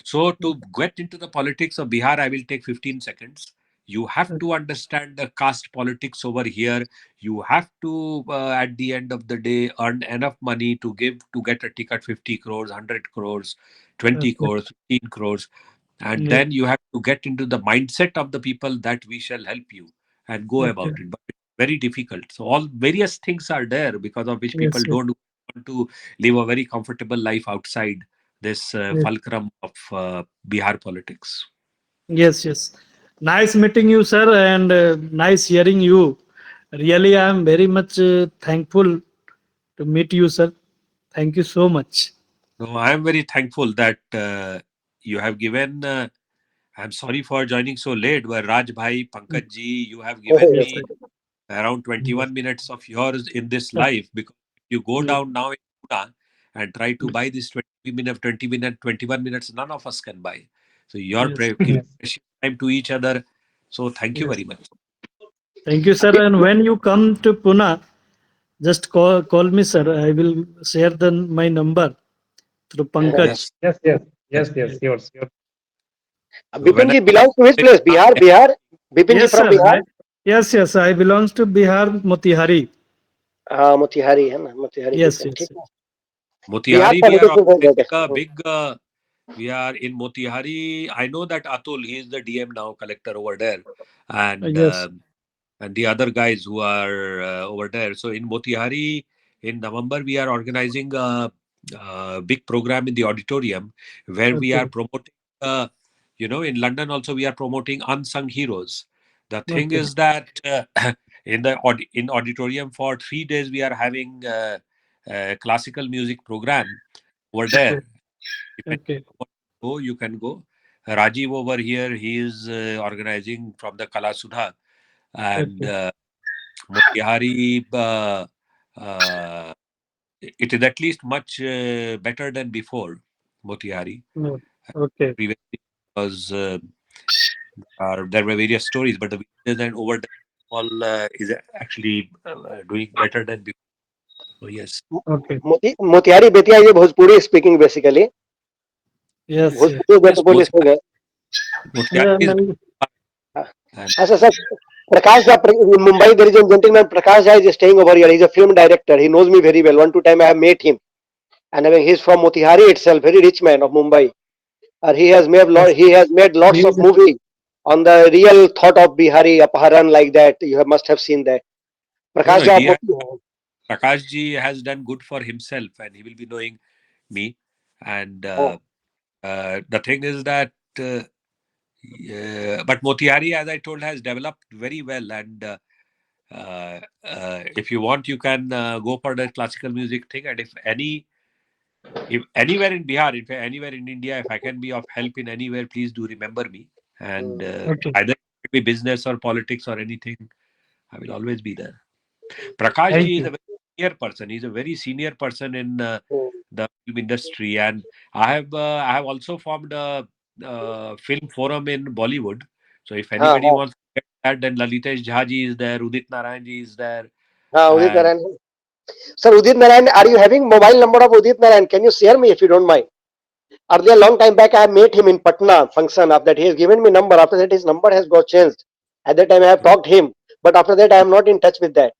So to get into the politics of Bihar, I will take 15 seconds. You have to understand the caste politics over here. You have to, at the end of the day, earn enough money to give to get a ticket, 50 crores, 100 crores, 20 Okay. crores, 15 crores. And Yeah. then you have to get into the mindset of the people that we shall help you and go Okay. about it. But it's very difficult. So all various things are there because of which people Yes. Yes. don't want to live a very comfortable life outside this Yes. fulcrum of Bihar politics. Yes. Yes. Nice meeting you, sir, and nice hearing you. Really, I am very much thankful to meet you, sir. Thank you so much. No, I am very thankful that you have given. I'm sorry for joining so late, but Raj Bhai, Pankaj ji, you have given Yes. me around Yes. 21 minutes of yours in this life, because if you go Yes. down now in Pune and try to buy this 20 minute 21 minutes, none of us can buy. So you're Yes. giving precious time to each other, so thank you Yes. very much. Thank you, sir. And when you come to Pune, just call me, sir. I will share my number through Pankaj. Yes, Yes, yes, yes. yes, yes, yours, yours. So Bipin when ji belongs to which place? I Bihar, Bihar. Bipin ji Yes, from sir. Bihar. Yes, yes. I belongs to Bihar, Motihari. हाँ मोतिहारी है ना, Motihari Yes, Bipin yes. ठीक है। Bihar Motihari, we are politics में organizing a गए big. We are in Motihari. I know that Atul, he is the DM now, collector over there, and Yes. the other guys who are over there. So in Motihari, in November, we are organizing a big program in the auditorium where we are Okay. promoting. In London also we are promoting unsung heroes. The thing Okay. is that in auditorium for 3 days we are having a classical music program over Okay. there. If Okay. anyone wants to go, you can go. Rajiv over here, he is organizing from the Kala Sudha, and Okay. Motihari, uh, it is at least much better than before Motihari. No. Okay. Previously was there were various stories, but the villages and over there all is actually doing better than before. So yes, Okay. Motihari Bettiah ये Bhojpuri speaking basically, Yes. Yes. Bhojpuri yes, बेटबोली से गए। Motihari Yeah. is and अच्छा sir, Prakash Jha, Mumbai there is a gentleman Prakash Jha is staying over here, he is a film director, he knows me very well, one two time I have met him, and I mean, he's from Motihari itself, very rich man of Mumbai. Yes. He has made lots of Please. movie on the real thought of Bihari Apaharan like that. Must have seen that. no, Prakash ji, he आप has, Prakash ji has done good for himself, and he will be knowing me. And the thing is that, but Motihari, as I told, has developed very well. And if you want, you can go for the classical music thing. And if anywhere in Bihar, if anywhere in India, if I can be of help in anywhere, please do remember me. And Okay. either it be business or politics or anything, I will always be there. Prakash Thank ji is a you. very senior person. He's a very senior person in the film industry, and I have also formed a film forum in Bollywood. So if हाँ anybody हाँ wants to get that, then Lalitesh Jha ji is there, Udit Narayan ji is there, हाँ उदित and Narayan sir, Udit Narayan, are you having mobile number of Udit Narayan? Can you share me if you don't mind? Earlier, long time back, I have met him in Patna function. After that, he has given me number. After that, his number has got changed. At that time, I have talked him, but after that, I am not in touch with that.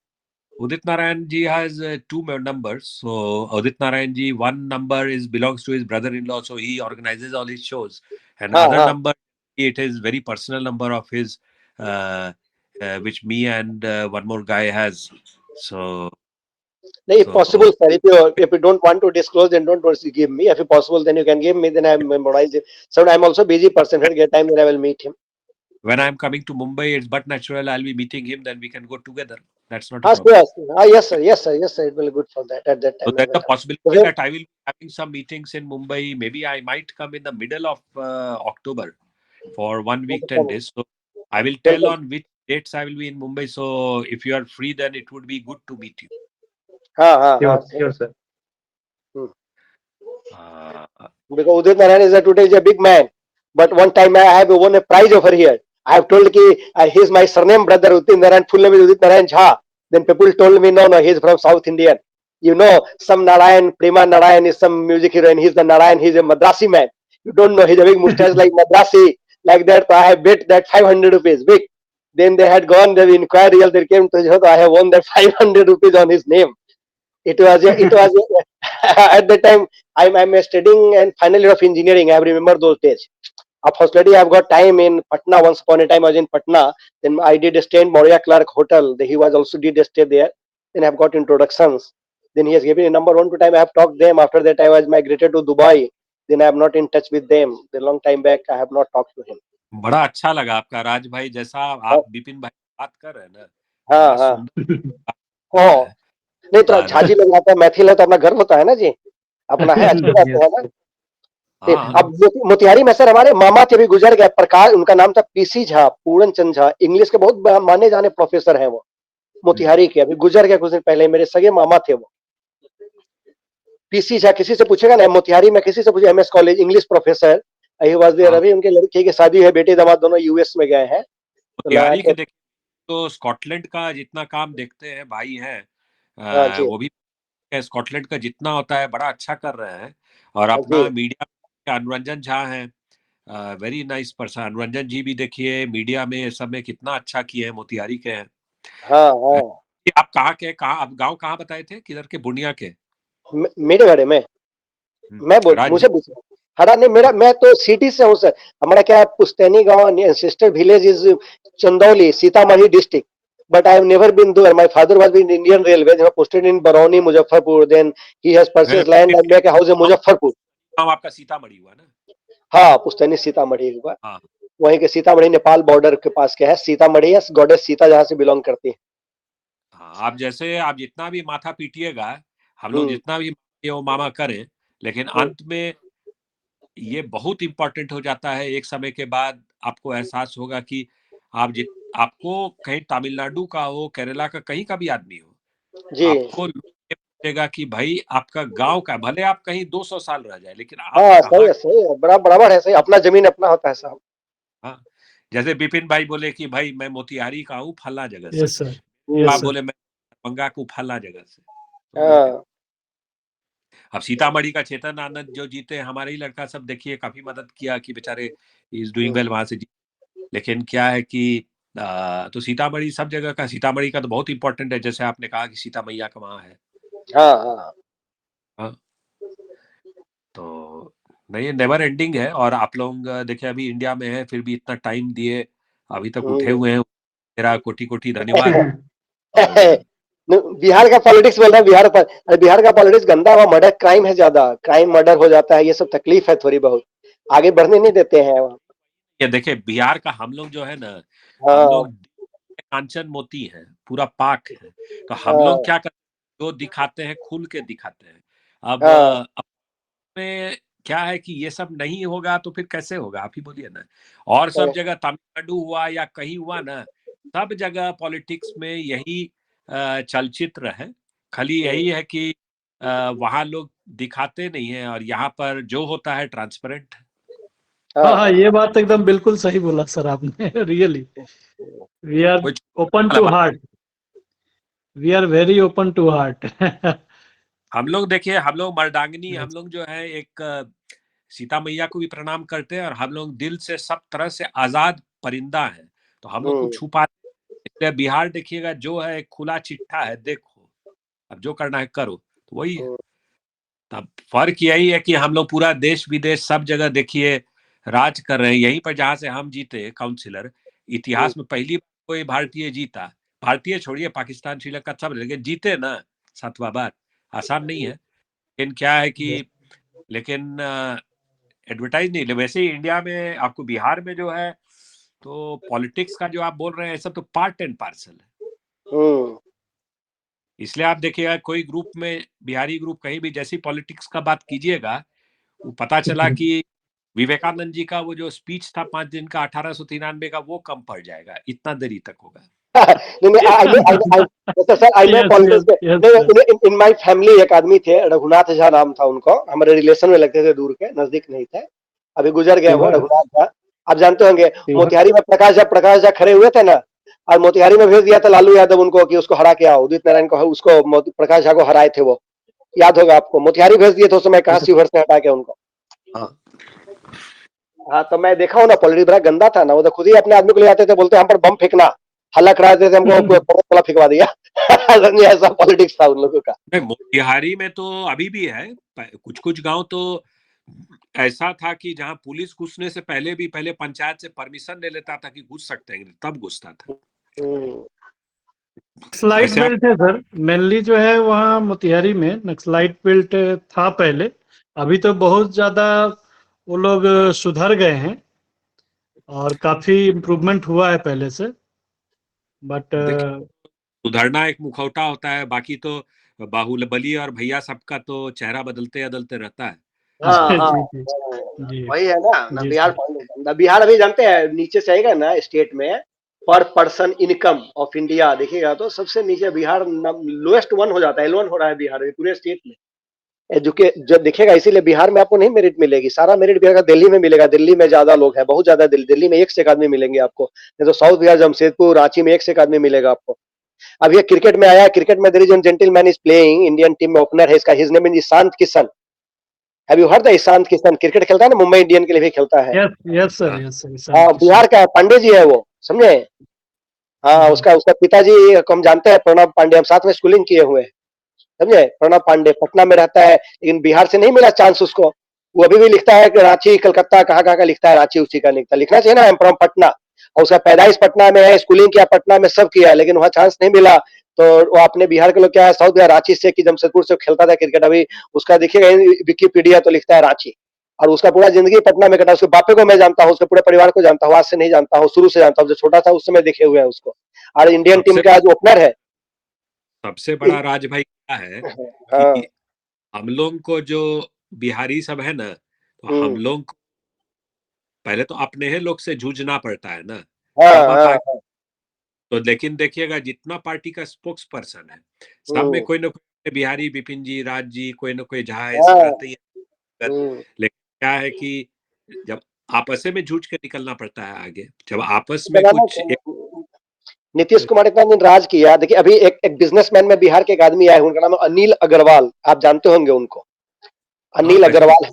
Udit Narayan ji has two numbers. So Udit Narayan ji, one number is belongs to his brother-in-law, so he organizes all his shows, and हाँ other हाँ number, it is very personal number of his, uh, which me and one more guy has. So नहीं, if so possible, sir, if you don't want to disclose, then don't give me. If possible, then you can give me. Then I memorize it. So I'm also busy person. When get time, then I will meet him. when I'm coming to Mumbai, it's but natural. I'll be meeting him. Then we can go together. That's not a Ah, problem. sure. Ah, yes, sir. Yes, sir. Yes, sir. It will be good for that. At that So time, I there's will a come. possibility Okay. that I will be having some meetings in Mumbai. Maybe I might come in the middle of October for 1 week, 10 days. So I will tell Welcome. on which dates I will be in Mumbai. So if you are free, then it would be good to meet you. हाँ, Sure, sir. because Udit Narayan is today is a big man. But one time I have won a prize over here. I have told ki he's my surname brother Udit Narayan. Full name is Udit Narayan Jha. Then people told me no, he's from South Indian. You know, some Narayan, Prema Narayan is some music heroine. He's the Narayan. He's a Madrasi man. You don't know. He's a big mustache like Madrasi, like that. So I have bet that 500 rupees big. Then they had gone. They inquired. They came to Jha. I have won that 500 rupees on his name. It was at the time I'm studying and final year of engineering. I remember those days. Unfortunately, I've got time in Patna. Once upon a time, I was in Patna. Then I did stay in Moria Clark Hotel. He was also did stay there. Then I've got introductions. Then he has given a number one to time. I have talked them. After that, I was migrated to Dubai. Then I am not in touch with them. The long time back, I have not talked to him. बड़ा अच्छा लगा आपका राज भाई, जैसा हाँ आप बिपिन भाई बात कर रहे हैं ना, हाँ बड़ा हाँ सुंदर बात हाँ। है। नहीं तो और झाजी लोग आता है, मैथिल है तो अपना गर्व होता है ना जी, अपना है, अच्छी बात है ना। Yes. हाँ अब मोतिहारी में सर हमारे मामा थे, भी गुजर गए, प्रकाश उनका नाम था, पीसी झा, पूरन चंद झा, इंग्लिश के बहुत माने जाने प्रोफेसर हैं वो, मोतिहारी के, अभी गुजर गए कुछ दिन पहले, मेरे सगे मामा थे वो। पीसी झा, किसी से पूछेगा ना मोतिहारी में, किसी से पूछे, MS college English professor, he was there. हाँ, अभी उनके लड़के की शादी है, बेटे दामाद दोनों यूएस में गए हैं, तो लगा मोतिहारी के। के देखिए तो स्कॉटलैंड का जितना काम देखते हैं भाई हैं, हाँ जी, वो भी स्कॉटलैंड का जितना होता है बड़ा अच्छा कर रहे हैं। और हाँ जी, अपना मीडिया अनुरंजन झा हैं, वेरी नाइस पर्सन। अनुरंजन जी भी देखिए मीडिया में सब में कितना अच्छा किए हैं, मोतिहारी के हैं। हाँ हाँ। ये आप कहाँ के, कहाँ आप गांव कहाँ बताए थे, किधर के? बुनिया के? मेरे घरे में, मैं बोल राज जी? मुझे पूछो। हरा नहीं, मेरा मैं तो सिटी से हूँ सर। हमारा क्या है, पुस्तैनी गांव, sister village is Chandauli, Sitamarhi district, but I have never been there. My father was in Indian railway, he posted in Barauni Muzaffarpur, then he has very purchase land and make a house in Muzaffarpur. नाम आपका सीतामढ़ी हुआ ना? हाँ, पुस्तैनी सीतामढ़ी हुआ, हाँ वहीं के सीतामढ़ी नेपाल बॉर्डर के पास के है सीतामढ़ी, है गॉडेस सीता जहाँ से बिलोंग करती है। हाँ। आप जैसे आप जितना भी माथा पीटिएगा, हम लोग हम्म जितना भी ये वो मामा करें, लेकिन हम्म, अंत में ये बहुत इंपॉर्टेंट हो जाता है। एक समय के बाद आपको एहसास होगा कि आपको कहीं तमिलनाडु का हो, केरला का, कहीं का भी आदमी हो, जी आपको लोग ये पूछेगा कि भाई आपका गांव का, भले आप कहीं 200 साल रह जाए, लेकिन आप हाँ, कहाँ? सही है, बड़ा बराबर है, सही, अपना जमीन अपना होता है साहब। हाँ, जैसे बिपिन भाई बोले कि भाई मैं मोतिहारी का हूँ फला जगह से, Yes, sir. आप Yes, हम्म, sir. बोले मैं दरभंगा को फला जगह से, तो वही है। हाँ अब सीतामढ़ी का चेतन आनंद जो जीते, हमारे ही लड़का सब देखिए काफी मदद किया कि बेचारे इज डूइंग वेल वहां से जीते। लेकिन क्या है कि तो सीतामढ़ी सब जगह का, सीतामढ़ी का तो बहुत इंपॉर्टेंट है, जैसे आपने कहा कि सीता मैया का वहां है। हाँ हाँ। हाँ, तो नहीं, नेवर एंडिंग है। और आप लोग देखिए अभी इंडिया में है, फिर भी इतना टाइम दिए, अभी तक उठे हम्म। हुए हैं, मेरा कोटि कोटि धन्यवाद। और बिहार का पॉलिटिक्स बोल रहा है, बिहार पर, अरे बिहार का पॉलिटिक्स गंदा हुआ, मर्डर क्राइम है, ज्यादा क्राइम मर्डर हो जाता है, ये सब तकलीफ है थोड़ी बहुत, आगे बढ़ने नहीं देते हैं वहाँ। ये देखिए बिहार का हम लोग जो है ना, हम हाँ लोग कांचन मोती हैं, पूरा पाक है। तो हम लोग हाँ क्या करते हैं, जो दिखाते हैं खुल के दिखाते हैं। अब हाँ में क्या है कि ये सब नहीं होगा तो फिर कैसे होगा, आप ही बोलिए ना। और सब जगह तमिलनाडु हुआ या कहीं हुआ ना, सब जगह पॉलिटिक्स में यही चलचित्र है। खाली यही है कि वहां लोग दिखाते नहीं है, और यहाँ पर जो होता है ट्रांसपेरेंट। हाँ हाँ हाँ, हाँ ये बात एकदम बिल्कुल सही बोला सर आपने। रियली वी आर कुछ open to heart, we are very open to heart. हम लोग देखिए, हम लोग मर्दांगनी, हम लोग जो है एक सीता मैया को भी प्रणाम करते हैं, और हम लोग दिल से सब तरह से आजाद परिंदा हैं, तो हम लोग को हम्म छुपा, इसलिए बिहार देखिएगा जो है एक खुला चिट्ठा है, देखो अब जो करना है करो, तो वही है। हम्म तब फर्क यही है कि हम लोग पूरा देश विदेश सब जगह देखिए राज कर रहे हैं। यहीं पर जहां से हम जीते काउंसिलर, हम्म, इतिहास में पहली बार कोई भारतीय जीता, भारतीय छोड़िए पाकिस्तान श्रीलंका सब, लेकिन जीते ना 7वां बार। आसान नहीं है, लेकिन क्या है कि, लेकिन एडवर्टाइज नहीं, वैसे ही इंडिया में आपको बिहार में जो है, तो पॉलिटिक्स का जो आप बोल रहे हैं सब तो पार्ट एंड पार्सल है। हम्म, इसलिए आप देखिएगा कोई ग्रुप में, बिहारी ग्रुप कहीं भी जैसी पॉलिटिक्स का बात कीजिएगा, वो पता चला कि विवेकानंद जी का वो जो स्पीच था 5 दिन का 1893 का, वो कम पड़ जाएगा, इतना देरी तक होगा। Sir I know Yes, yes, politics yes, में। sir. इन माय फैमिली एक आदमी थे, रघुनाथ झा नाम था उनको, हमारे रिलेशन में लगते थे, दूर के, नजदीक नहीं थे, अभी गुजर गए वो शिवहर रघुनाथ झा। आप जानते होंगे शिवहर मोतिहारी में प्रकाश झा खड़े हुए थे ना, और मोतिहारी में भेज दिया था लालू यादव उनको कि उसको हरा के आओ, उदित नारायण को, उसको प्रकाश झा को हराए थे वो, याद होगा आपको, मोतिहारी भेज दिए थे उस समय, कहा शिवहर से हटा के उनको। हाँ हाँ, तो मैं देखा हूँ ना, पॉलिटिक्स बड़ा गंदा था ना, वो तो खुद ही अपने आदमी को ले आते थे, बोलते हम पर बम फेंकना, हल्ला कराते थे, हमको वाला फेंकवा दिया। समझे, ऐसा पॉलिटिक्स था उन लोगों का। नहीं, मोतिहारी में तो अभी भी है, कुछ कुछ गांव तो ऐसा था कि जहां पुलिस घुसने से पहले पंचायत से परमिशन ले लेता था कि घुस सकते हैं, तब घुसता था। हम्म, नक्सलाइट जैसे आप बेल्ट है सर, मेनली जो है वहाँ मोतिहारी में नक्सलाइट बेल्ट था पहले। अभी तो बहुत ज्यादा वो लोग सुधर गए हैं और काफी इम्प्रूवमेंट हुआ है पहले से, बट देखिए, सुधरना एक मुखौटा होता है, बाकी तो बाहुबली और भैया सबका तो चेहरा बदलते बदलते रहता है। हाँ जी हाँ, जी जी जी वही है ना, जी बिहार, सर। बिहार अभी जानते हैं नीचे से आएगा ना स्टेट में, पर पर्सन इनकम ऑफ इंडिया देखिएगा तो सबसे नीचे बिहार लोएस्ट वन हो जाता है, L1 हो रहा है बिहार में पूरे स्टेट में। एजुके जो दिखेगा, इसीलिए बिहार में आपको नहीं मेरिट मिलेगी, सारा मेरिट बिहार का दिल्ली में मिलेगा, दिल्ली में ज्यादा लोग हैं, बहुत ज्यादा, दिल्ली में एक से एक आदमी मिलेंगे आपको, नहीं तो साउथ बिहार जमशेदपुर रांची में एक से एक आदमी मिलेगा आपको। अब ये क्रिकेट में आया, क्रिकेट में there is an gentleman is playing Indian team में, ओपनर है इसका, his name is Ishant Kishan. Have you heard the Ishant Kishan? Cricket खेलता है ना, मुंबई इंडियन के लिए भी खेलता है। यस यस सर, हाँ, यस सर, ईशान हाँ, किशन। बिहार का है, पांडे जी है वो, समझे। हाँ, हम्म। उसका उसका पिताजी को हम जानते हैं, प्रणब पांडे, हम साथ में स्कूलिंग किए हुए हैं, समझे। प्रणब पांडे पटना में रहता है, लेकिन बिहार से नहीं मिला चांस उसको। वो अभी भी लिखता है कि रांची कलकत्ता कहाँ का लिखता है, रांची उसी का लिखता, लिखना चाहिए ना, आई एम फ्रॉम पटना। और उसका पैदाइश पटना में है, स्कूलिंग किया पटना में, सब किया, लेकिन वहाँ चांस नहीं मिला। तो वो अपने बिहार के लोग क्या है, साउथ बिहार रांची से कि जमशेदपुर से खेलता था क्रिकेट, अभी उसका देखिएगा विकिपीडिया तो लिखता है रांची। और उसका पूरा जिंदगी पटना में कटा, उसके बापे को मैं जानता हूँ, उसके पूरे परिवार को जानता हूँ, आज से नहीं जानता हूँ, शुरू से जानता हूँ, जब छोटा था उस समय देखे हुए हैं उसको। और इंडियन टीम सबसे का आज ओपनर है। सबसे बड़ा राज भाई क्या है हाँ। कि हम लोग को जो बिहारी सब है ना, तो हम हम्म, लोग को पहले तो अपने ही लोग से जूझना पड़ता है ना, हाँ तब आप हाँ आगे। तो लेकिन देखिएगा, जितना पार्टी का स्पोक्स पर्सन है, सब में हम्म, कोई ना कोई बिहारी, विपिन जी, राज जी, कोई ना कोई झा, ये सब हाँ, रहते ही हैं। हम्म। लेकिन क्या है कि जब आपस में जूझ के निकलना पड़ता है आगे, जब आपस में क्या नाम कुछ है? नीतीश कुमार इतना दिन राज किया, देखिए अभी एक बिजनेसमैन में बिहार के एक आदमी आए, उनका नाम है अनिल अग्रवाल, आप जानते होंगे उनको, हाँ अनिल पहचान। अग्रवाल।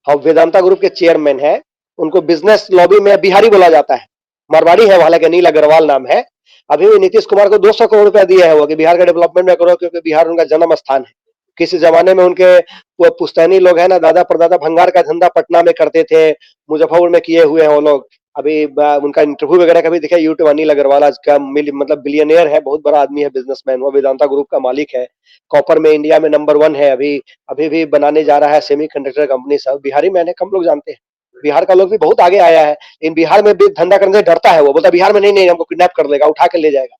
और वेदांता ग्रुप के चेयरमैन है। उनको बिजनेस लॉबी में बिहारी बोला जाता है, मारवाड़ी है, हालांकि अनिल अग्रवाल नाम है। अभी भी नीतीश कुमार को 200 करोड़ रुपया दिया है वो, कि बिहार का डेवलपमेंट में करो, क्योंकि बिहार उनका जन्म स्थान है। किसी जमाने में उनके वो पुश्तैनी लोग हैं ना, दादा परदादा भंगार का धंधा पटना में करते थे, मुजफ्फरपुर में किए हुए हैं वो लोग। अभी उनका इंटरव्यू वगैरह कभी देखा यूट्यूब, अनिल अग्रवाल आज का मतलब बिलियनियर है, बहुत बड़ा आदमी है, बिजनेसमैन, वो वेदांता ग्रुप का मालिक है। कॉपर में इंडिया में नंबर 1 है अभी। अभी भी बनाने जा रहा है सेमी कंडक्टर कंपनी, सब बिहारी में है, कम लोग जानते हैं। बिहार का लोग भी बहुत आगे आया है, लेकिन बिहार में भी धंधा करने से डरता है, वो बोलता है बिहार में नहीं नहीं, हमको किडनैप कर लेगा, उठा के ले जाएगा।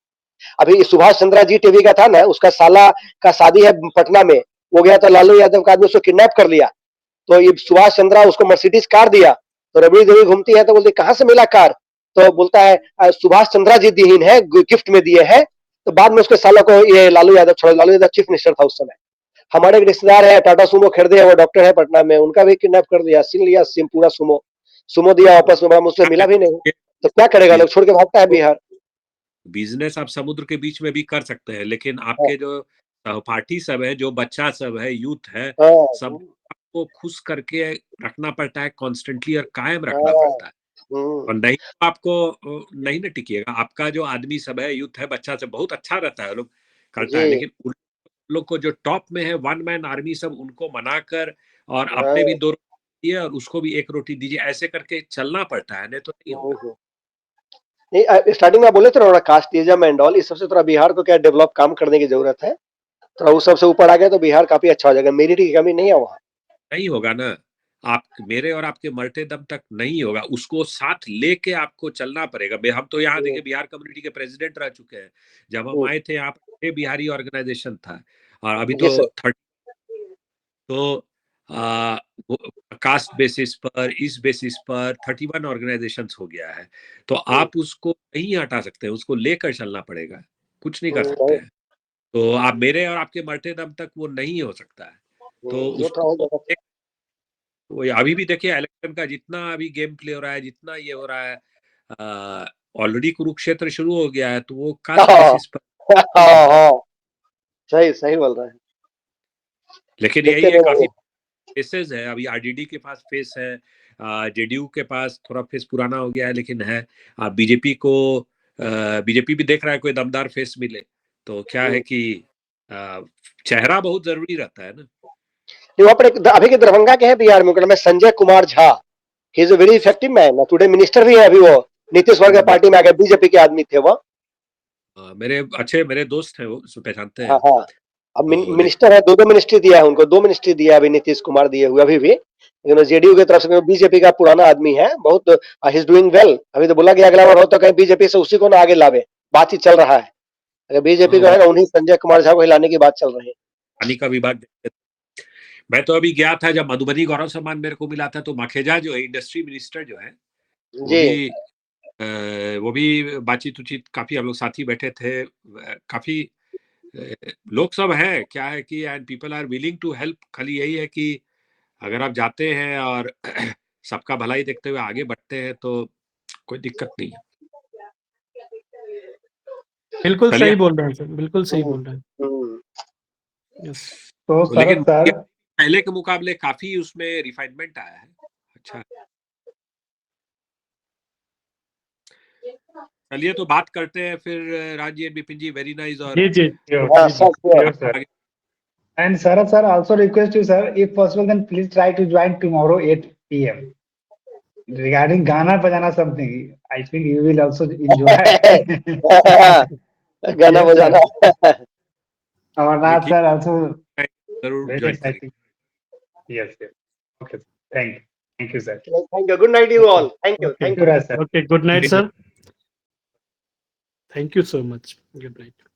अभी सुभाष चंद्रा जी टीवी का था ना, उसका साला का शादी है पटना में, वो गया था, लालू यादव का आदमी उसको किडनैप कर लिया। तो ये सुभाष चंद्रा उसको मर्सिडीज कार दिया, तो रबड़ी देवी घूमती है, तो बोलती कहाँ से मिला कार? तो बोलता है सुभाष चंद्रा जी दीन है, गिफ्ट में दिए हैं। तो बाद में उसके साला को ये लालू यादव छोड़ा, लालू यादव चीफ मिनिस्टर था उस समय। हमारे एक रिश्तेदार है, टाटा सुमो खरीदे है, वो डॉक्टर है पटना में, उनका भी किडनैप कर दिया, छीन लिया सिम, पूरा सुमो सुमो दिया वापस में, बड़ा मुझसे मिला भी नहीं। तो क्या करेगा, लोग छोड़ के भागता है बिहार। बिजनेस आप समुद्र के बीच में भी कर सकते हैं, लेकिन हाँ आपके जो सहपाठी सब है, जो बच्चा सब है, यूथ है, हाँ सब आपको खुश करके रखना पड़ता है, कॉन्स्टेंटली और कायम रखना हाँ, पड़ता है। और नहीं तो आपको नहीं ना टिकिएगा। आपका जो आदमी सब है, यूथ है, बच्चा सब बहुत अच्छा रहता है, लोग करता जी है, लेकिन उन लोग को जो टॉप में है, वन मैन आर्मी सब, उनको मनाकर और अपने भी हाँ, 2 रोटी दिए और उसको भी 1 रोटी दीजिए, ऐसे करके चलना पड़ता है, नहीं तो नहीं होगा। हम्म। नहीं, स्टार्टिंग में बोले थे थोड़ा कास्टिज्म एंड ऑल, इस सबसे थोड़ा बिहार को क्या डेवलप काम करने की जरूरत है, थोड़ा उस सबसे ऊपर आ गया तो बिहार काफी अच्छा हो जाएगा, मेरिट की कमी नहीं है वहाँ। नहीं होगा ना। आप मेरे और आपके मरते दम तक नहीं होगा, उसको साथ लेके आपको चलना पड़ेगा। हम तो यहाँ हम्म, देखिए, बिहार कम्युनिटी के प्रेसिडेंट रह चुके हैं। जब हम हम्म, आए थे यहाँ पर बिहारी ऑर्गेनाइजेशन था, और अभी जी तो सर। 30। तो कास्ट बेसिस पर, इस बेसिस पर 31 ऑर्गेनाइजेशन हो गया है। तो आप उसको नहीं हटा सकते, उसको लेकर चलना पड़ेगा, कुछ नहीं कर सकते हैं। तो आप मेरे और आपके मरते दम तक वो नहीं हो सकता है। तो वो तो उसको है। वो अभी भी देखिए इलेक्शन का जितना अभी गेम प्ले हो रहा है, जितना ये हो रहा है, ऑलरेडी कुरुक्षेत्र शुरू हो गया है, तो वो कास्ट हाँ बेसिस पर हाँ हाँ, सही सही बोल रहे हैं। लेकिन देखते यही है, काफी रहेंगे। फेसेस है। अभी आरजेडी के पास फेस है, जेडीयू के पास थोड़ा फेस पुराना हो गया है, लेकिन है। बीजेपी को, बीजेपी भी देख रहा है कोई दमदार फेस मिले। तो क्या है कि चेहरा बहुत जरूरी रहता है ना। वहाँ पर अभी के दरभंगा के हैं बिहार में, उनका नाम है संजय कुमार झा। ही is a very effective man, today minister भी है। अभी वो नीतीश कुमार के पार्टी में आ गए, बीजेपी के आदमी थे वो। मेरे दोस्त हैं, वो पहचानते हाँ हैं। हाँ, अब तो मिनिस्टर है, दो मिनिस्ट्री दिया है उनको, 2 मिनिस्ट्री दिया है अभी नीतीश कुमार दिए हुए अभी भी। लेकिन जेडीयू की तरफ से, बीजेपी का पुराना आदमी है बहुत, ही इज डूइंग वेल। अभी तो बोला कि अगला बार हो तो कहीं बीजेपी से उसी को ना आगे लावे, बातचीत चल रहा है। अगर बीजेपी का वो है ना, उन्हीं संजय कुमार झा को हिलाने की बात चल रही है। पानी का विभाग। मैं तो अभी गया था, जब मधुबनी गौरव सम्मान मेरे को मिला था, तो माखेजा जो है इंडस्ट्री मिनिस्टर जो है, वो जी। भी वो भी बातचीत उचित, काफी हम लोग साथी बैठे थे। काफी लोग सब है, क्या है कि and people are willing to help. खाली यही है कि अगर आप जाते हैं और सबका भलाई देखते हुए आगे बढ़ते हैं तो कोई दिक्कत नहीं है। बिल्कुल चलिए। सही बोल रहे हैं सर, बिल्कुल सही बोल रहे हैं। हम्म। यस। तो तो लेकिन शरद सर, पहले के मुकाबले काफी उसमें रिफाइनमेंट आया है। अच्छा, चलिए तो बात करते हैं फिर। राज जी, बिपिन जी, वेरी नाइस। और जी जी, श्योर हाँ जी जी। सब sure, sir. आगे And Sharad sir, also request you, sir, if possible, then please try to join tomorrow 8 p.m. Regarding Ghana Bajana something, I think you will also enjoy. गाना Yes, बजाना। sir. Amarnath ठीक sir also है, जरूर very join करेंगे। exciting. Yes, yes. Okay, sir. Thank you. Thank you, sir. Thank you, good night you Okay. All, thank you, Okay. Thank Good, you. sir. Okay, good night sir, thank you so much, good night.